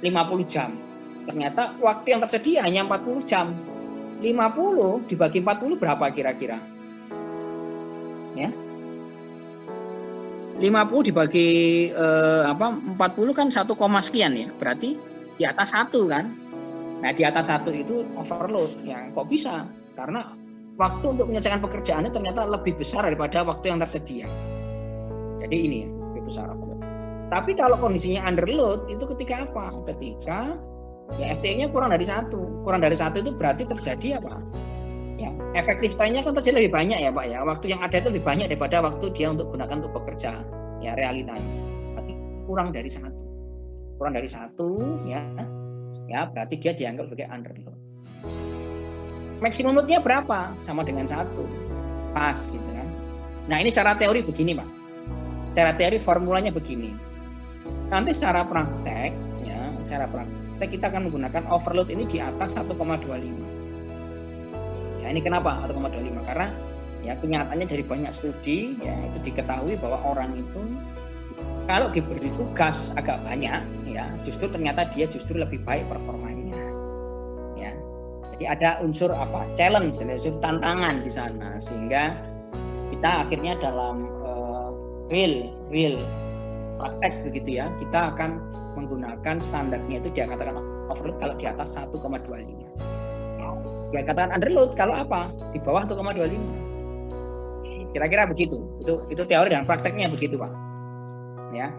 50 jam. Ternyata waktu yang tersedia hanya 40 jam. 50 dibagi 40 berapa kira-kira? Ya. 50 dibagi 40 kan 1, sekian ya. Berarti di atas 1 kan? Nah, di atas 1 itu overload. Ya, kok bisa? Karena waktu untuk menyelesaikan pekerjaannya ternyata lebih besar daripada waktu yang tersedia. Jadi ini ya, lebih besar overload. Tapi kalau kondisinya underload itu ketika apa? Ketika ya FTE-nya kurang dari 1. Kurang dari 1 itu berarti terjadi apa? Ya, efektif time-nya kan terjadi lebih banyak ya Pak ya. Waktu yang ada itu lebih banyak daripada waktu dia untuk gunakan untuk bekerja. Ya, realitanya. Tapi kurang dari 1. Kurang dari 1 ya. Ya, berarti dia dianggap sebagai underload. Maksimum load-nya berapa? Sama dengan 1. Pas gitu kan. Nah, ini secara teori begini, Pak. Secara teori formulanya begini. Nanti secara praktek ya, secara praktek kita akan menggunakan overload ini di atas 1,25. Ya, ini kenapa 1,25? Karena ya kenyataannya dari banyak studi ya itu diketahui bahwa orang itu kalau diberi tugas agak banyak ya justru ternyata dia justru lebih baik performanya ya. Jadi ada unsur apa? Challenge, unsur tantangan di sana sehingga kita akhirnya dalam real praktek begitu ya, kita akan menggunakan standarnya itu dia katakan overload kalau di atas 1,25. Ya katakan underload kalau apa? Di bawah 1,25. Kira-kira begitu. Itu teori dan prakteknya begitu, Pak. Ya.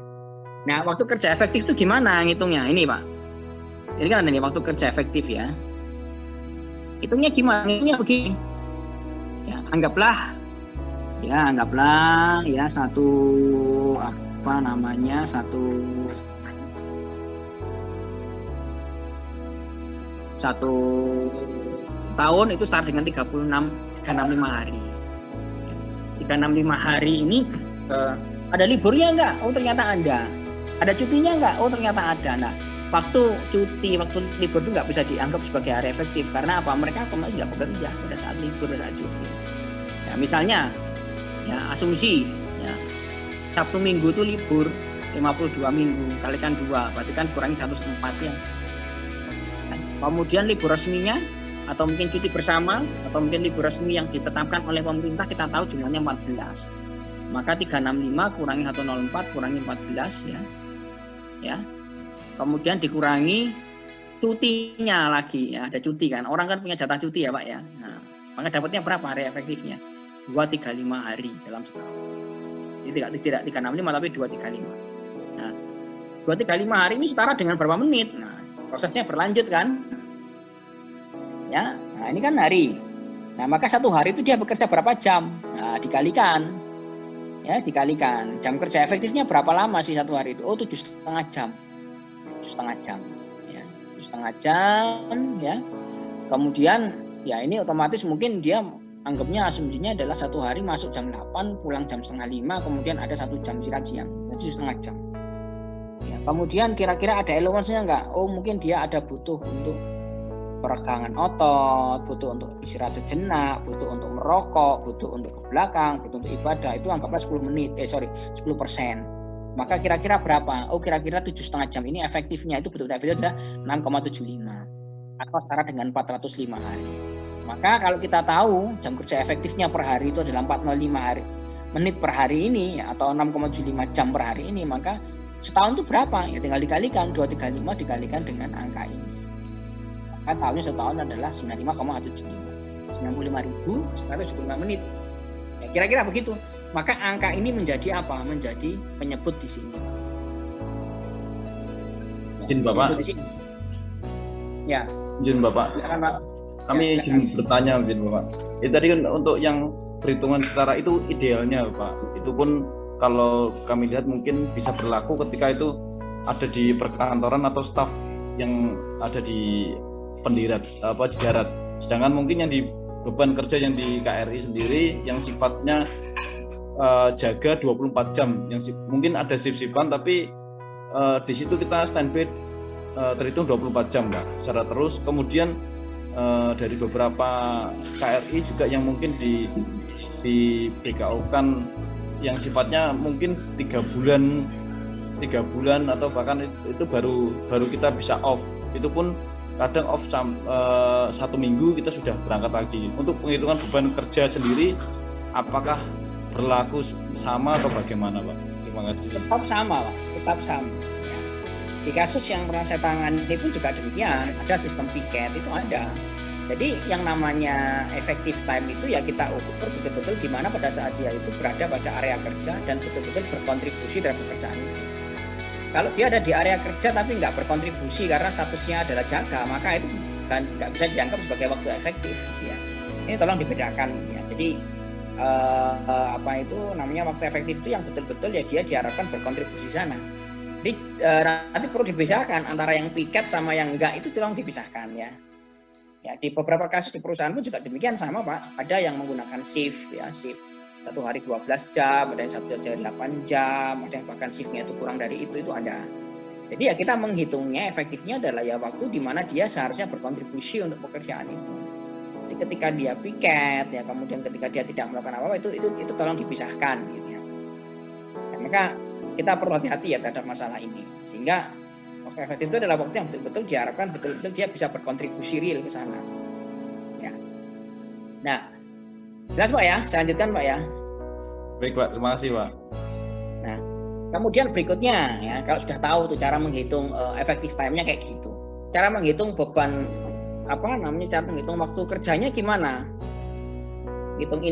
Nah, waktu kerja efektif itu gimana ngitungnya? Ini, Pak. Ini kan ada nih waktu kerja efektif ya. Hitungnya gimana? Hitungnya begini. Ya, anggaplah ya satu tahun itu start dengan 365 hari. 365 hari ini ada liburnya enggak? Oh ternyata ada. Ada cutinya enggak? Oh ternyata ada. Nah, waktu libur itu enggak bisa dianggap sebagai hari efektif karena apa? Mereka otomatis enggak bekerja pada saat libur, pada saat cuti. Ya, misalnya ya asumsi ya Sabtu Minggu itu libur 52 minggu kalikan 2 berarti kan kurangi 1/4 ya. Kemudian libur resminya atau mungkin cuti bersama atau mungkin libur resmi yang ditetapkan oleh pemerintah kita tahu jumlahnya 14. Maka 365 kurangi 104 kurangi 14 ya. Ya. Kemudian dikurangi cutinya lagi ya, ada cuti kan. Orang kan punya jatah cuti ya, Pak ya. Nah, maka dapatnya berapa hari efektifnya? 235 hari dalam setahun. Jadi tidak 365 tapi 235. Nah, 235 hari ini setara dengan berapa menit? Nah, prosesnya berlanjut kan? Ya, nah ini kan hari. Nah, maka satu hari itu dia bekerja berapa jam? Nah, dikalikan. Ya, dikalikan. Jam kerja efektifnya berapa lama sih satu hari itu? Oh, 7,5 jam. 7,5 jam. Ya, 7,5 jam ya. Kemudian ya ini otomatis mungkin dia anggapnya asumsinya adalah satu hari masuk jam 8, pulang jam 4:30, kemudian ada 1 jam istirahat siang. 7,5 jam. Ya, kemudian kira-kira ada allowance-nya enggak? Oh, mungkin dia ada butuh untuk peregangan otot, butuh untuk istirahat sejenak, butuh untuk merokok, butuh untuk ke belakang, butuh untuk ibadah, itu anggaplah 10%. Maka kira-kira berapa? Oh, kira-kira 7,5 jam ini efektifnya itu betul-betul efektif adalah 6,75 atau setara dengan 405 hari. Maka kalau kita tahu jam kerja efektifnya per hari itu adalah 405 menit per hari ini ya, atau 6,75 jam per hari ini, maka setahun itu berapa? Ya tinggal dikalikan 235 dikalikan dengan angka ini. Maka tahunnya setahun adalah 95,75 95.175 menit. Ya, kira-kira begitu. Maka angka ini menjadi apa? Menjadi penyebut di sini. Izin Bapak. Di sini. Ya. Izin Bapak. Silakan, Pak. Kami Ya, izin bertanya izin Bapak. Tadi kan untuk yang perhitungan setara itu idealnya Pak. Itu pun kalau kami lihat mungkin bisa berlaku ketika itu ada di perkantoran atau staf yang ada di pendirat di darat. Sedangkan mungkin yang di beban kerja yang di KRI sendiri yang sifatnya jaga 24 jam, yang mungkin ada shift-shiftan tapi di situ kita standby terhitung 24 jam Pak secara terus. Kemudian dari beberapa KRI juga yang mungkin di BKO-kan yang sifatnya mungkin 3 bulan atau bahkan itu baru kita bisa off. Itu pun kadang off 1 minggu kita sudah berangkat lagi. Untuk penghitungan beban kerja sendiri apakah berlaku sama atau bagaimana Pak? Terima kasih. Tetap sama Pak, tetap sama. Ya. Di kasus yang pernah saya tangani pun juga demikian, ada sistem piket itu ada. Jadi yang namanya effective time itu ya kita ukur betul-betul di mana pada saat dia itu berada pada area kerja dan betul-betul berkontribusi dalam pekerjaan itu. Kalau dia ada di area kerja tapi nggak berkontribusi karena statusnya adalah jaga, maka itu nggak bisa dianggap sebagai waktu efektif. Ya. Ini tolong dibedakan. Ya. Jadi apa itu namanya waktu efektif itu yang betul-betul ya dia diharapkan berkontribusi sana. Jadi nanti perlu dipisahkan antara yang piket sama yang enggak, itu tolong dipisahkan ya. Ya, di beberapa kasus di perusahaan pun juga demikian sama Pak. Ada yang menggunakan shift ya, shift 1 hari 12 jam, ada yang 1 hari 8 jam, ada yang bahkan shiftnya itu kurang dari itu ada. Jadi ya kita menghitungnya efektifnya adalah ya waktu di mana dia seharusnya berkontribusi untuk pekerjaan itu. Jadi ketika dia piket ya, kemudian ketika dia tidak melakukan apa-apa itu tolong dipisahkan gitu ya. Ya, maka kita perlu hati-hati ya terhadap masalah ini, sehingga waktu efektif itu adalah waktu yang betul-betul diharapkan betul-betul dia bisa berkontribusi real ke sana. Ya. Nah, jelas Pak ya, saya lanjutkan Pak ya. Baik Pak, terima kasih Pak. Nah, kemudian berikutnya ya, kalau sudah tahu tuh cara menghitung effective time-nya kayak gitu. Cara menghitung beban cara menghitung waktu kerjanya gimana? Hitung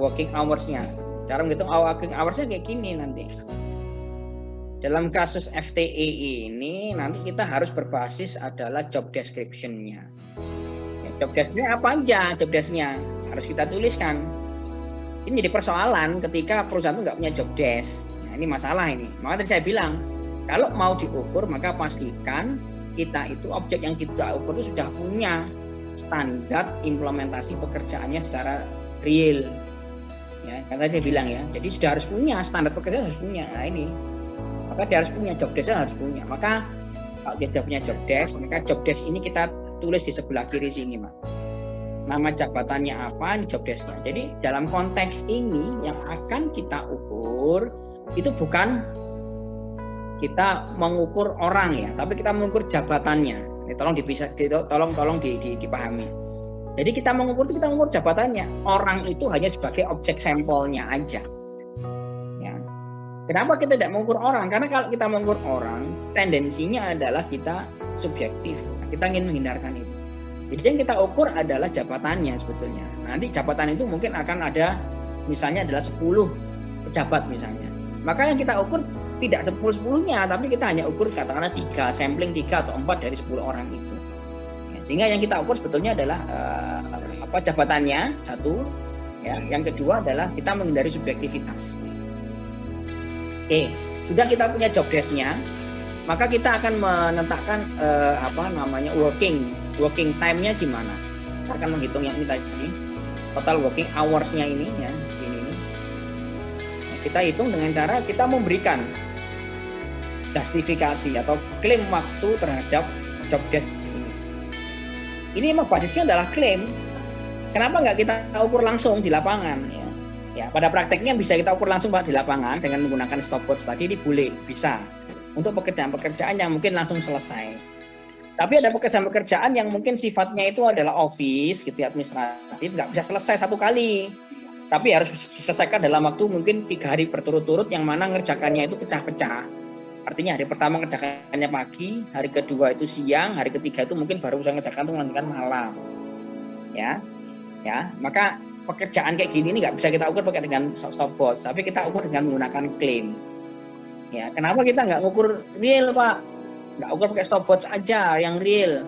working hours-nya. Cara menghitung working hours-nya kayak gini nanti. Dalam kasus FTE ini nanti kita harus berbasis adalah job description-nya. Ya, job desk-nya apa aja? Job desk-nya harus kita tuliskan. Ini jadi persoalan ketika perusahaan itu nggak punya job desk. Nah, ini masalah ini. Maka tadi saya bilang, kalau mau diukur maka pastikan kita itu objek yang kita ukur itu sudah punya standar implementasi pekerjaannya secara real. Ya, kan tadi saya bilang ya. Jadi sudah harus punya standar pekerjaan, harus punya. Nah ini. Maka dia harus punya job desk, harus punya. Maka kalau dia sudah punya job desk, maka job desk ini kita tulis di sebelah kiri sini, Mas. Nama jabatannya apa, ini job desk-nya. Jadi dalam konteks ini yang akan kita ukur itu bukan kita mengukur orang ya, tapi kita mengukur jabatannya. Ini tolong dipisah, tolong dipahami. Jadi kita mengukur jabatannya. Orang itu hanya sebagai objek sampelnya aja. Kenapa kita tidak mengukur orang? Karena kalau kita mengukur orang, tendensinya adalah kita subjektif. Kita ingin menghindarkan itu. Jadi yang kita ukur adalah jabatannya sebetulnya. Nanti jabatan itu mungkin akan ada, misalnya adalah 10 pejabat misalnya. Maka yang kita ukur tidak 10-10-nya, tapi kita hanya ukur katakanlah 3, sampling 3 atau 4 dari 10 orang itu. Sehingga yang kita ukur sebetulnya adalah jabatannya, satu. Ya. Yang kedua adalah kita menghindari subjektivitas. Oke, sudah kita punya job desk-nya, maka kita akan menentukan working time-nya gimana. Kita akan menghitung yang ini tadi, total working hours-nya ini ya di sini ini. Nah, kita hitung dengan cara kita memberikan justifikasi atau klaim waktu terhadap job desk ini. Ini memang basisnya adalah klaim. Kenapa nggak kita ukur langsung di lapangan ya? Ya, pada prakteknya bisa kita ukur langsung Pak di lapangan dengan menggunakan stopwatch tadi, ini boleh, bisa. Untuk pekerjaan-pekerjaan yang mungkin langsung selesai. Tapi ada pekerjaan-pekerjaan yang mungkin sifatnya itu adalah office gitu ya, administratif, nggak bisa selesai satu kali. Tapi harus diselesaikan dalam waktu mungkin 3 hari berturut-turut, yang mana ngerjakannya itu pecah-pecah. Artinya hari pertama ngerjakannya pagi, hari kedua itu siang, hari ketiga itu mungkin baru bisa ngerjakan itu nantikan malam. Ya, maka pekerjaan kayak gini ini nggak bisa kita ukur pakai dengan stopwatch, tapi kita ukur dengan menggunakan claim. Ya, kenapa kita nggak ukur real, Pak? Nggak ukur pakai stopwatch aja yang real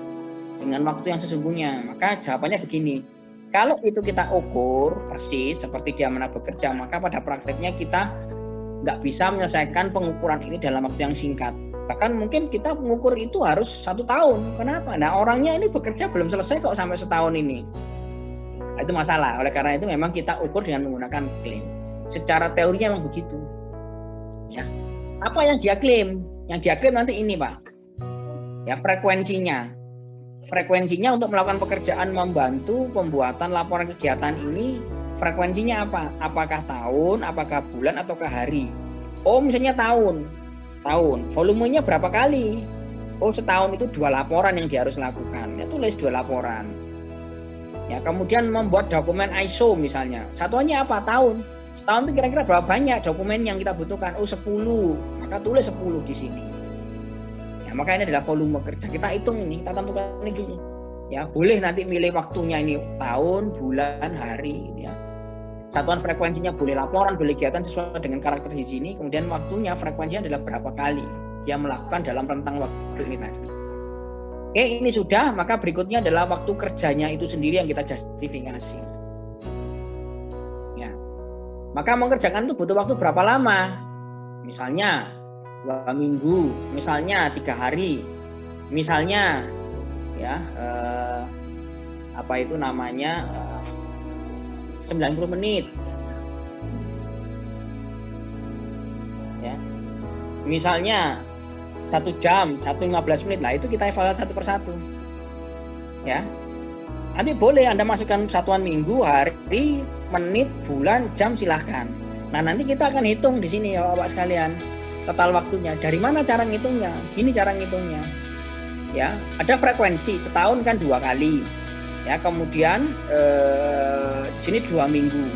dengan waktu yang sesungguhnya. Maka jawabannya begini, kalau itu kita ukur persis seperti dia mana bekerja, maka pada prakteknya kita nggak bisa menyelesaikan pengukuran ini dalam waktu yang singkat. Bahkan mungkin kita mengukur itu harus 1 tahun. Kenapa? Nah, orangnya ini bekerja belum selesai kok sampai setahun ini. Itu masalah. Oleh karena itu memang kita ukur dengan menggunakan klaim. Secara teorinya memang begitu. Ya. Apa yang dia klaim? Yang dia klaim nanti ini, Pak. Ya, frekuensinya untuk melakukan pekerjaan membantu pembuatan laporan kegiatan ini, frekuensinya apa? Apakah tahun, apakah bulan, ataukah hari? Oh, misalnya tahun, volumenya berapa kali? Oh, setahun itu 2 laporan yang dia harus lakukan. Ya, tulis 2 laporan. Ya, kemudian membuat dokumen ISO misalnya, satuannya apa? Tahun. Setahun itu kira-kira berapa banyak dokumen yang kita butuhkan? Oh, 10, maka tulis 10 di sini. Ya, maka ini adalah volume kerja. Kita hitung ini, kita tentukan ini dulu. Ya, boleh nanti milih waktunya ini tahun, bulan, hari gitu ya. Satuan frekuensinya boleh laporan, boleh kegiatan sesuai dengan karakter di sini. Kemudian waktunya, frekuensinya adalah berapa kali dia melakukan dalam rentang waktu ini tadi. Oke, ini sudah, maka berikutnya adalah waktu kerjanya itu sendiri yang kita justifikasi. Ya. Maka mengerjakan itu butuh waktu berapa lama? Misalnya 2 minggu, misalnya 3 hari, misalnya ya 90 menit, ya, misalnya 1 jam, 1:15 menit. Lah itu kita evaluasi satu persatu, ya. Nanti boleh Anda masukkan satuan minggu, hari, menit, bulan, jam, silahkan. Nah, nanti kita akan hitung di sini ya Bapak sekalian. Total waktunya. Dari mana cara ngitungnya? Gini cara ngitungnya. Ya, ada frekuensi setahun kan 2 kali. Ya, kemudian di sini 2 minggu.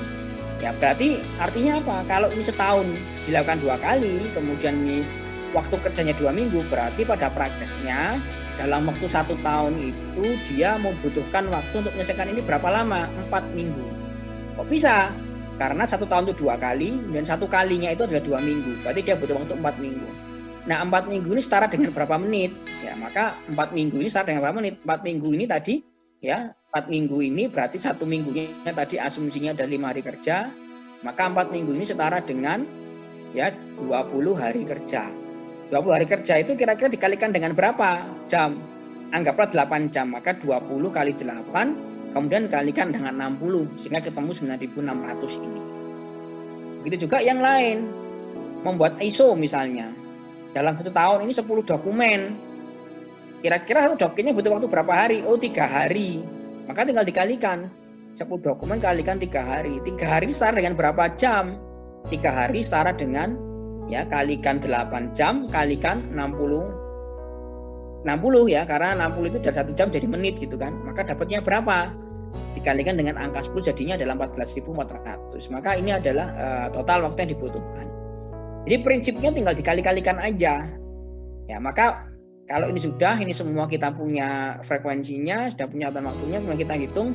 Ya, berarti artinya apa? Kalau ini setahun dilakukan 2 kali, kemudian ini waktu kerjanya 2 minggu, berarti pada prakteknya dalam waktu 1 tahun itu dia membutuhkan waktu untuk menyelesaikan ini berapa lama? 4 minggu. Kok bisa? Karena 1 tahun itu 2 kali, dan 1 kalinya itu adalah 2 minggu. Berarti dia butuh waktu 4 minggu. Nah, 4 minggu ini setara dengan berapa menit? Ya, maka 4 minggu ini setara dengan berapa menit? 4 minggu ini tadi, ya, 4 minggu ini berarti 1 minggunya tadi asumsinya ada 5 hari kerja. Maka 4 minggu ini setara dengan ya 20 hari kerja. 20 hari kerja itu kira-kira dikalikan dengan berapa jam? Anggaplah 8 jam, maka 20 kali 8 kemudian kalikan dengan 60 sehingga ketemu 9.600 ini. Begitu juga yang lain. Membuat ISO misalnya. Dalam 1 tahun ini 10 dokumen. Kira-kira 1 dokumennya butuh waktu berapa hari? Oh, 3 hari. Maka tinggal dikalikan. 10 dokumen kalikan 3 hari. 3 hari setara dengan berapa jam? 3 hari setara dengan ya kalikan 8 jam kalikan 60 ya, karena 60 itu dari 1 jam jadi menit gitu kan. Maka dapatnya berapa? Dikalikan dengan angka 10 jadinya adalah 14.400. Maka ini adalah total waktu yang dibutuhkan. Jadi prinsipnya tinggal dikali-kalikan aja. Ya, maka kalau ini sudah, ini semua kita punya frekuensinya, sudah punya total waktunya, kemudian kita hitung,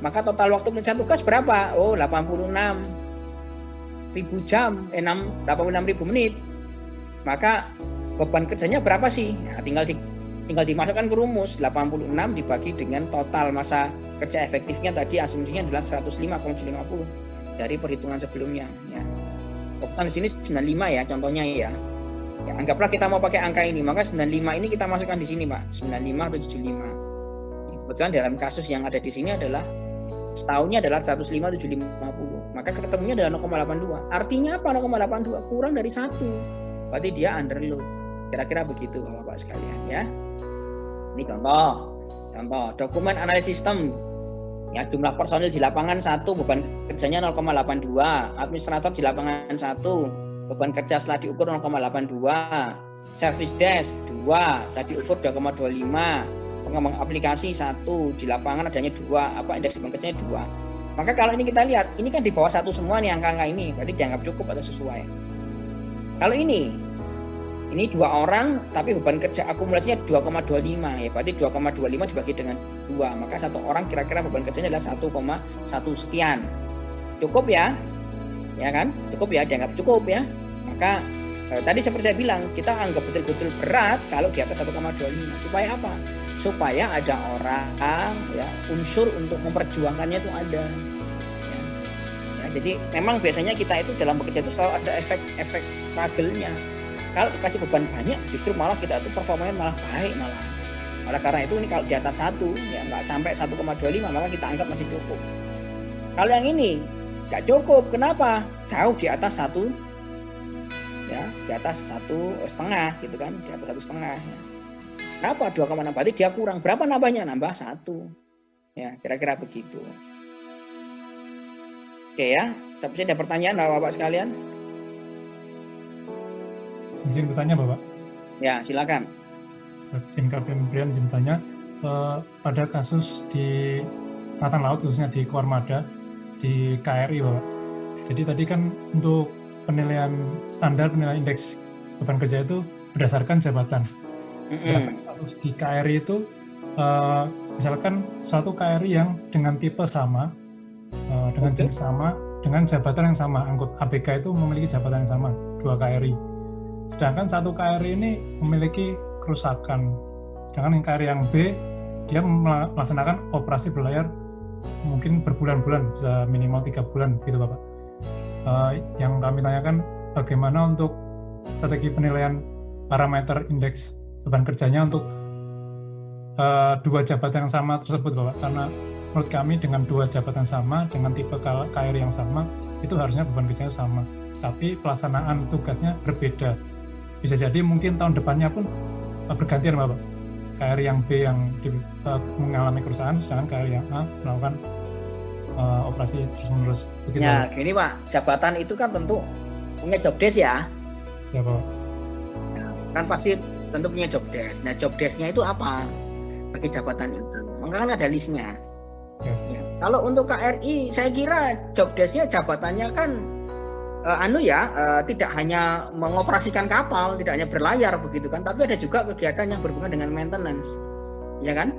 maka total waktu penyelesaian tugas berapa? Oh, 86.000 jam, 86.000 menit. Maka beban kerjanya berapa sih? Nah, tinggal dimasukkan ke rumus. 86 dibagi dengan total masa kerja efektifnya tadi asumsinya adalah 105,50 dari perhitungan sebelumnya. Ya. Di sini 95 ya contohnya ya. Ya, anggaplah kita mau pakai angka ini, maka 95 ini kita masukkan di sini, Pak. 95 atau 75. Ya, kebetulan dalam kasus yang ada di sini adalah setahunnya adalah 105.750. Maka ketemunya adalah 0,82. Artinya apa 0,82? Kurang dari 1. Berarti dia underload. Kira-kira begitu Bapak sekalian ya. Ini contoh dokumen analisis sistem. Ya, jumlah personil di lapangan 1, beban kerjanya 0,82, administrator di lapangan 1, beban kerja setelah diukur 0,82, service desk 2, saya diukur 2,25, pengembang aplikasi 1, di lapangan adanya 2, indeks beban kerjanya 2. Maka kalau ini kita lihat, ini kan di bawah 1 semua nih angka-angka ini, berarti dianggap cukup atau sesuai. Kalau ini 2 orang tapi beban kerja akumulasinya 2,25, ya berarti 2,25 dibagi dengan 2, maka 1 orang kira-kira beban kerjanya adalah 1,1 sekian. Cukup ya? Ya kan? Cukup ya, dianggap cukup ya. Maka tadi seperti saya bilang, kita anggap betul-betul berat kalau di atas 1,25. Supaya apa? Supaya ada orang ya, unsur untuk memperjuangkannya itu ada. Ya, jadi memang biasanya kita itu dalam bekerja itu selalu ada efek struggle-nya. Kalau dikasih beban banyak, justru malah kita itu performanya malah baik malah. Oleh karena itu ini kalau di atas 1, ya nggak sampai 1,25, maka kita anggap masih cukup. Kalau yang ini nggak cukup, kenapa? Jauh di atas 1, ya di atas 1,5 gitu kan, di atas 1,5. Ya. Kenapa 2,6? Berarti dia kurang. Berapa nambahnya? Nambah 1. Ya kira-kira begitu. Oke ya, seperti ada pertanyaan Bapak sekalian? Izin bertanya Bapak. Ya silakan. Izin Brian izin bertanya, pada kasus di Angkatan Laut khususnya di Koarmada di KRI Bapak. Jadi tadi kan untuk penilaian standar penilaian indeks beban kerja itu berdasarkan jabatan. Sedangkan kasus di KRI itu misalkan suatu KRI yang dengan tipe sama, dengan jenis sama, dengan jabatan yang sama, anggota ABK itu memiliki jabatan yang sama, 2 KRI. Sedangkan satu KRI ini memiliki kerusakan. Sedangkan yang KRI yang B, dia melaksanakan operasi berlayar mungkin berbulan-bulan, bisa minimal 3 bulan, begitu Bapak. Yang kami tanyakan bagaimana untuk strategi penilaian parameter indeks beban kerjanya untuk 2 jabatan yang sama tersebut Bapak. Karena menurut kami dengan 2 jabatan sama, dengan tipe KRI yang sama, itu harusnya beban kerjanya sama. Tapi pelaksanaan tugasnya berbeda. Bisa jadi mungkin tahun depannya pun bergantian Bapak. KRI yang B yang mengalami kerusakan, sedangkan KRI yang A melakukan operasi terus-menerus. Begitu, ya, Bapak. gini Pak, jabatan itu kan tentu punya job desk ya. Ya Bapak. Nah, kan pasti tentu punya job desk. Nah, job desk-nya itu apa bagi jabatan itu? Maka kan ada listnya. Ya. Ya. Kalau untuk KRI, saya kira job desk-nya jabatannya kan tidak hanya mengoperasikan kapal, tidak hanya berlayar begitu kan, tapi ada juga kegiatan yang berhubungan dengan maintenance, ya kan?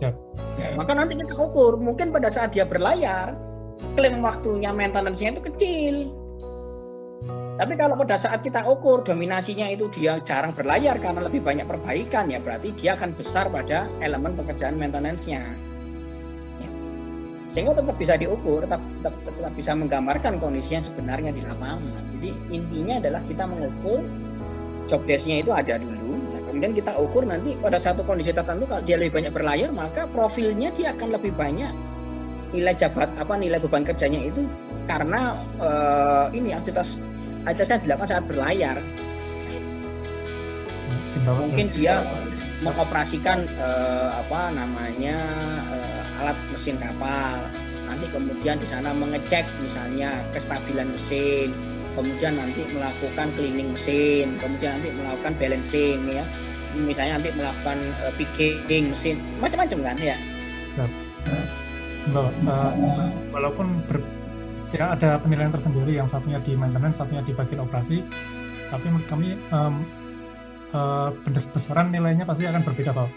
Siap. Ya, maka nanti kita ukur, mungkin pada saat dia berlayar, klaim waktunya maintenance-nya itu kecil. Tapi kalau pada saat kita ukur dominasinya itu dia jarang berlayar karena lebih banyak perbaikan, ya berarti dia akan besar pada elemen pekerjaan maintenance-nya. Sehingga tetap bisa diukur, tetap bisa menggambarkan kondisi yang sebenarnya di lapangan. Jadi intinya adalah kita mengukur job desk-nya itu ada dulu, nah, kemudian kita ukur nanti pada satu kondisi tertentu kalau dia lebih banyak berlayar, maka profilnya dia akan lebih banyak nilai beban kerjanya itu karena ini aktivitasnya dilakukan saat berlayar. Mungkin dia mengoperasikan alat mesin kapal, nanti kemudian di sana mengecek misalnya kestabilan mesin, kemudian nanti melakukan cleaning mesin, kemudian nanti melakukan balancing ya, misalnya nanti melakukan pigging mesin, macam-macam kan ya. Walaupun ada penilaian tersendiri, yang satunya di maintenance, satunya di bagian operasi, tapi menurut kami besaran nilainya pasti akan berbeda Pak.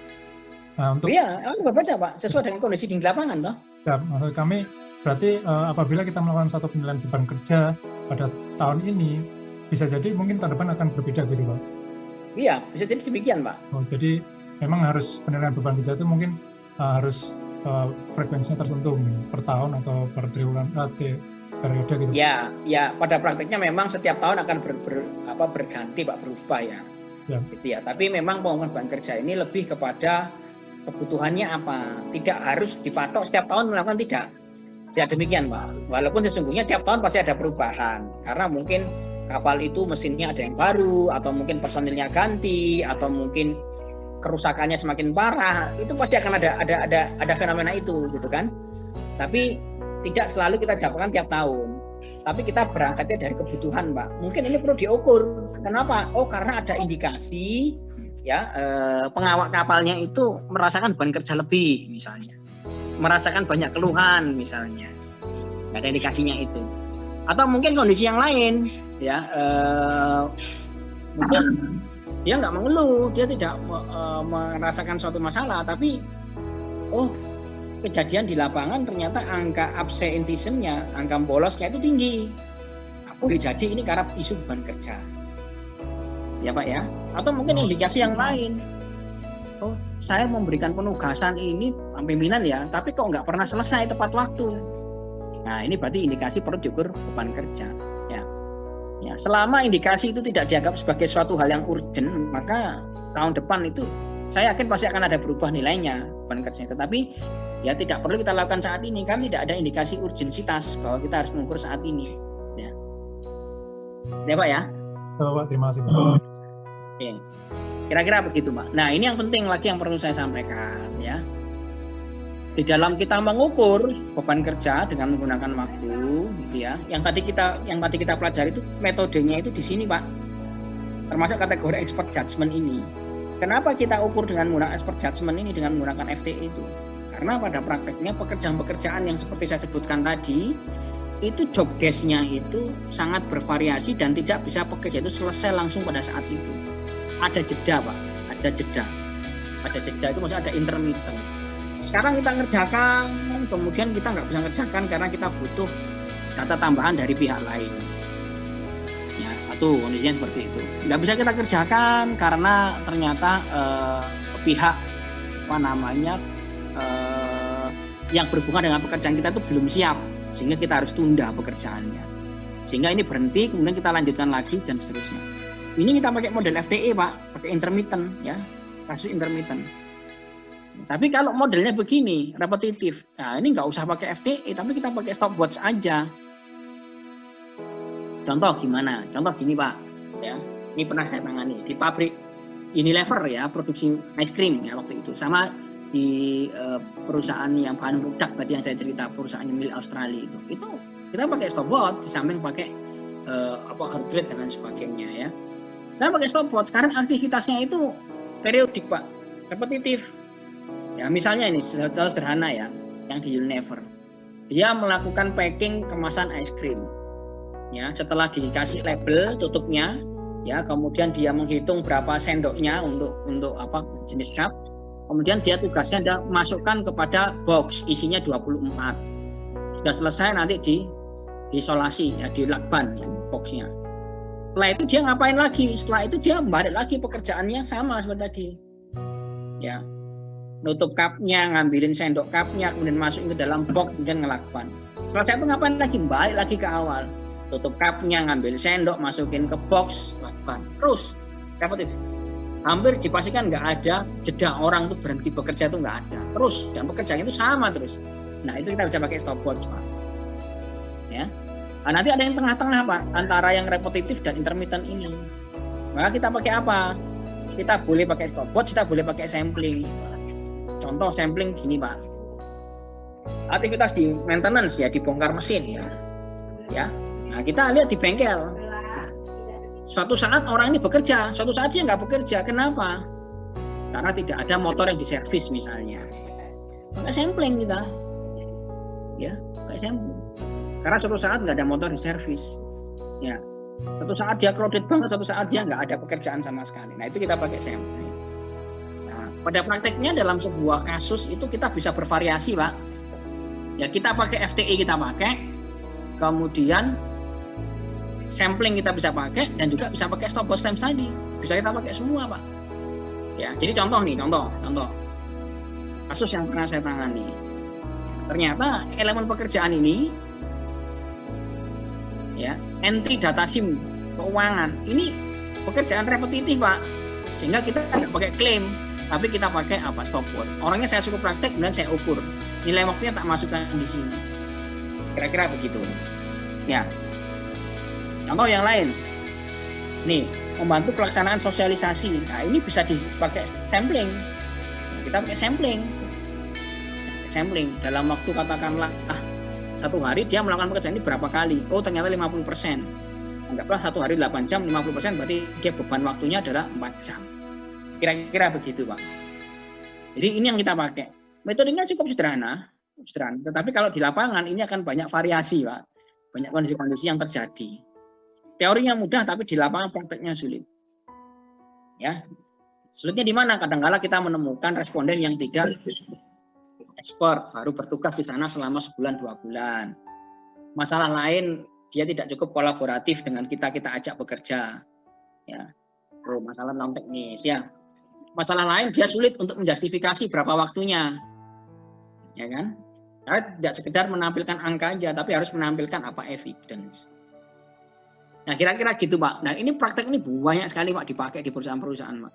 Nah, Iya, berbeda Pak, sesuai dengan kondisi di lapangan toh. Ya, maksud kami berarti apabila kita melakukan satu penilaian beban kerja pada tahun ini, bisa jadi mungkin tahun depan akan berbeda gitu Pak. Iya, bisa jadi demikian Pak. Jadi memang harus penilaian beban kerja itu mungkin harus frekuensinya tertentu per tahun atau per triwulan periode gitu. Ya, pada prakteknya memang setiap tahun akan berganti Pak, berubah ya. Gitu ya. Tapi memang pengukuran beban kerja ini lebih kepada kebutuhannya apa. Tidak harus dipatok setiap tahun melakukan, tidak demikian Pak. Walaupun sesungguhnya tiap tahun pasti ada perubahan. Karena mungkin kapal itu mesinnya ada yang baru, atau mungkin personilnya ganti, atau mungkin kerusakannya semakin parah. Itu pasti akan ada fenomena itu gitu kan. Tapi tidak selalu kita jabarkan tiap tahun. Tapi kita berangkatnya dari kebutuhan Pak. Mungkin ini perlu diukur Kenapa? Oh, karena ada indikasi ya pengawal kapalnya itu merasakan beban kerja lebih misalnya. Merasakan banyak keluhan misalnya. Ada indikasinya itu. Atau mungkin kondisi yang lain ya mungkin dia nggak mengeluh, dia tidak merasakan suatu masalah, tapi kejadian di lapangan ternyata angka absenteeism-nya, angka bolosnya itu tinggi. Boleh jadi ini karena isu beban kerja. Ya Pak ya. Atau mungkin indikasi yang lain. Oh, saya memberikan penugasan ini pimpinan ya, tapi kok nggak pernah selesai tepat waktu. Nah, ini berarti indikasi perlu diukur beban kerja. Ya, selama indikasi itu tidak dianggap sebagai suatu hal yang urgent, maka tahun depan itu saya yakin pasti akan ada berubah nilainya beban kerja. Tetapi ya tidak perlu kita lakukan saat ini, kan tidak ada indikasi urgensitas bahwa kita harus mengukur saat ini. Ya Pak ya. Pak, terima kasih Pak. Oke. Kira-kira begitu Pak. Nah ini yang penting lagi yang perlu saya sampaikan ya. Di dalam kita mengukur beban kerja dengan menggunakan waktu, gitu ya. Yang tadi kita pelajari itu metodenya itu di sini Pak. Termasuk kategori expert judgment ini. Kenapa kita ukur dengan menggunakan expert judgment ini dengan menggunakan FTE itu? Karena pada prakteknya pekerjaan-pekerjaan yang seperti saya sebutkan tadi itu job desk-nya itu sangat bervariasi dan tidak bisa pekerja itu selesai langsung pada saat itu. Ada jeda Pak, ada jeda. Ada jeda itu maksudnya ada intermittent. Sekarang kita ngerjakan, kemudian kita nggak bisa ngerjakan karena kita butuh data tambahan dari pihak lain. Ya, satu kondisinya seperti itu. Nggak bisa kita kerjakan karena ternyata pihak yang berhubungan dengan pekerjaan kita itu belum siap, sehingga kita harus tunda pekerjaannya. Sehingga ini berhenti, kemudian kita lanjutkan lagi dan seterusnya. Ini kita pakai model FTE Pak, pakai intermittent ya, kasus intermittent. Tapi kalau modelnya begini, repetitif, nah ini nggak usah pakai FTE, tapi kita pakai stopwatch aja. Contoh gimana? Contoh gini Pak, ya, ini pernah saya tangani di pabrik Unilever ya, produksi ice cream ya waktu itu, sama di perusahaan yang bahan produk tadi yang saya cerita, perusahaan milik Australia itu kita pakai stopwatch di samping pakai heart rate dan sebagainya ya. Kita pakai stopwatch karena aktivitasnya itu periodik Pak, repetitif. Ya misalnya ini sederhana ya, yang di Unilever, dia melakukan packing kemasan ice cream. Ya, setelah dikasih label tutupnya, ya kemudian dia menghitung berapa sendoknya untuk apa jenis cup. Kemudian dia tugasnya ada masukkan kepada box isinya 24. Sudah selesai nanti diisolasi ya, di lakban ya, boxnya. Setelah itu dia ngapain lagi? Setelah itu dia balik lagi pekerjaannya sama seperti tadi. Ya. Nutup cupnya, ngambilin sendok cupnya, kemudian masukin ke dalam box, kemudian ngelakban. Selesai itu ngapain lagi? Balik lagi ke awal. Tutup cupnya, ngambil sendok, masukin ke box, lakban. Terus, repetitif. Hampir dipastikan nggak ada jeda orang tuh berhenti bekerja itu nggak ada. Terus, dan pekerjaan itu sama terus. Nah itu kita bisa pakai stopwatch Pak. Ya. Nah, nanti ada yang tengah-tengah Pak, antara yang repetitif dan intermittent ini. Maka kita pakai apa? Kita boleh pakai stopwatch, kita boleh pakai sampling. Contoh sampling gini Pak. Aktivitas di maintenance ya, dibongkar mesin ya. Ya. Nah, kita lihat di bengkel. Suatu saat orang ini bekerja, suatu saat dia nggak bekerja. Kenapa? Karena tidak ada motor yang diservis misalnya. Pakai sampling kita. Ya, pakai sampling. Karena suatu saat nggak ada motor diservis. Ya. Suatu saat dia crowded banget, suatu saat dia nggak ada pekerjaan sama sekali. Nah, itu kita pakai sampling. Nah, pada prakteknya dalam sebuah kasus itu kita bisa bervariasi, Pak. Ya, kita pakai FTE kita pakai, kemudian sampling kita bisa pakai, dan juga bisa pakai stopwatch time tadi. Bisa kita pakai semua, Pak. Ya, jadi contoh kasus yang pernah saya tangani. Ternyata elemen pekerjaan ini, ya, entry data SIM keuangan ini pekerjaan repetitif Pak, sehingga kita tidak pakai klaim, tapi kita pakai apa? Stopwatch. Orangnya saya suruh praktek, kemudian saya ukur nilai waktunya, tak masukkan di sini. Kira-kira begitu. Ya. Contoh yang lain, nih membantu pelaksanaan sosialisasi. Nah ini bisa dipakai sampling. Kita pakai sampling dalam waktu katakanlah 1 hari dia melakukan pekerjaan ini berapa kali. Oh ternyata 50%. Anggaplah 1 hari 8 jam, 50% berarti dia beban waktunya adalah 4 jam. Kira-kira begitu, Pak. Jadi ini yang kita pakai. Metodenya cukup sederhana, tetapi kalau di lapangan ini akan banyak variasi, Pak. Banyak kondisi-kondisi yang terjadi. Teorinya mudah, tapi di lapangan prakteknya sulit. Ya, sulitnya di mana? Kadang-kala kita menemukan responden yang tidak ekspor, baru bertugas di sana selama sebulan 2 bulan. Masalah lain, dia tidak cukup kolaboratif dengan kita ajak bekerja. Ya, masalah non teknis ya. Masalah lain, dia sulit untuk menjustifikasi berapa waktunya, ya kan? Karena tidak sekedar menampilkan angka aja, tapi harus menampilkan apa evidence. Nah, kira-kira gitu, Pak. Nah, ini praktek ini banyak sekali, Pak, dipakai di perusahaan-perusahaan, Pak.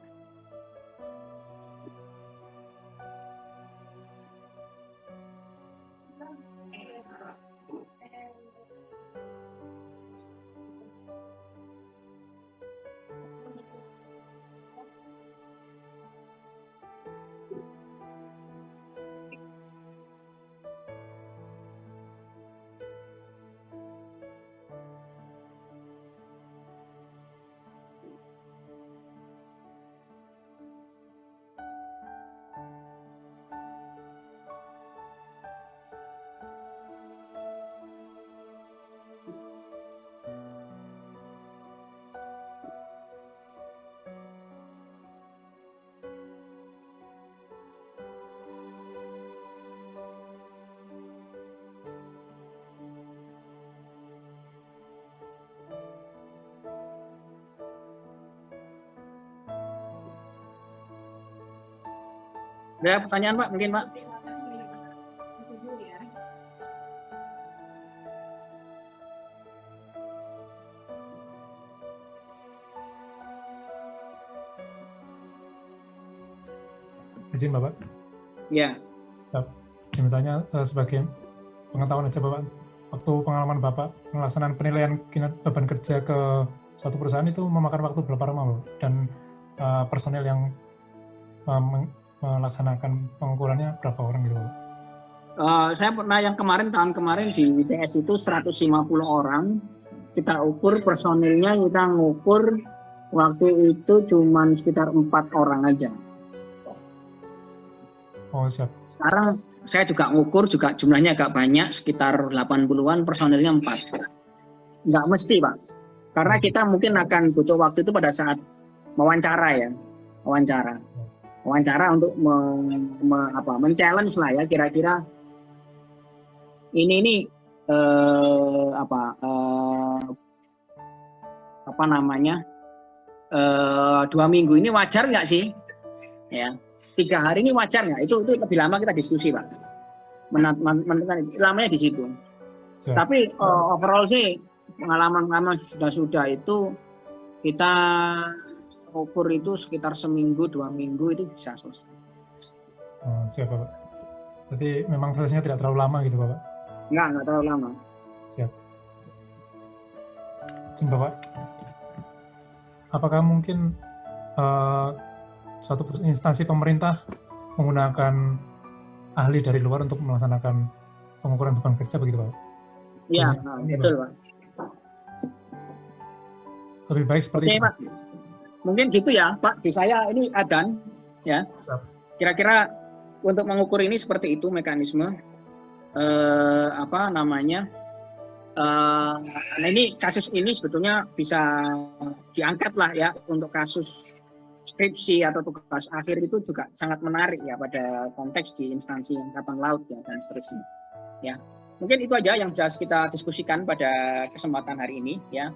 Ada pertanyaan, Pak? Mungkin, Pak? Izin, Bapak? Ya. Saya bertanya sebagai pengetahuan aja, Bapak. Waktu pengalaman Bapak melaksanakan penilaian beban kerja ke suatu perusahaan itu memakan waktu berapa lama, Bapak? Dan personel yang melaksanakan pengukurannya berapa orang gitu, Bapak? Saya pernah yang tahun kemarin di WTS itu 150 orang. Kita ukur personilnya, kita ngukur waktu itu cuma sekitar 4 orang aja. Oh, siap. Sekarang saya juga ngukur, juga jumlahnya agak banyak, sekitar 80-an, personilnya 4. Nggak mesti, Pak. Karena kita mungkin akan butuh waktu itu pada saat wawancara ya. Wawancara untuk men-challenge lah ya, kira-kira ini apa namanya 2 minggu ini wajar nggak sih? Ya, 3 hari ini wajar nggak? Itu lebih lama kita diskusi, Pak. Menentukan lamanya di situ. Ya. Tapi overall sih pengalaman sudah itu kita ukur itu sekitar seminggu 2 minggu itu bisa selesai. Oh, siap, Bapak. Berarti memang prosesnya tidak terlalu lama gitu, Bapak? Enggak terlalu lama. Siap. Bapak, apakah mungkin suatu instansi pemerintah menggunakan ahli dari luar untuk melaksanakan pengukuran beban kerja begitu, Pak? Iya, betul, Pak. Lebih baik seperti itu. Pak. Mungkin gitu ya, Pak. Di saya ini Adan, ya. Kira-kira untuk mengukur ini seperti itu mekanisme. Nah ini kasus ini sebetulnya bisa diangkat lah ya untuk kasus skripsi atau tugas akhir itu juga sangat menarik ya pada konteks di instansi Angkatan Laut ya dan seterusnya. Ya, mungkin itu aja yang jelas kita diskusikan pada kesempatan hari ini ya.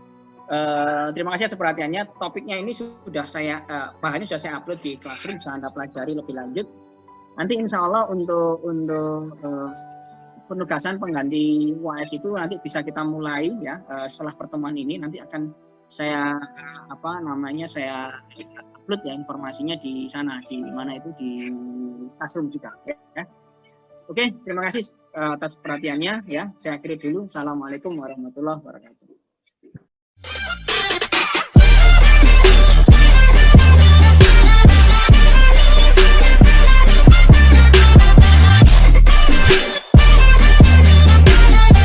Terima kasih atas perhatiannya. Topiknya ini sudah saya bahannya sudah saya upload di Classroom, bisa Anda pelajari lebih lanjut. Nanti insya Allah untuk penugasan pengganti UAS itu nanti bisa kita mulai ya setelah pertemuan ini, nanti akan saya saya upload ya informasinya di sana, di mana itu di Classroom juga ya. Oke, terima kasih atas perhatiannya ya. Saya akhiri dulu. Assalamualaikum warahmatullahi wabarakatuh.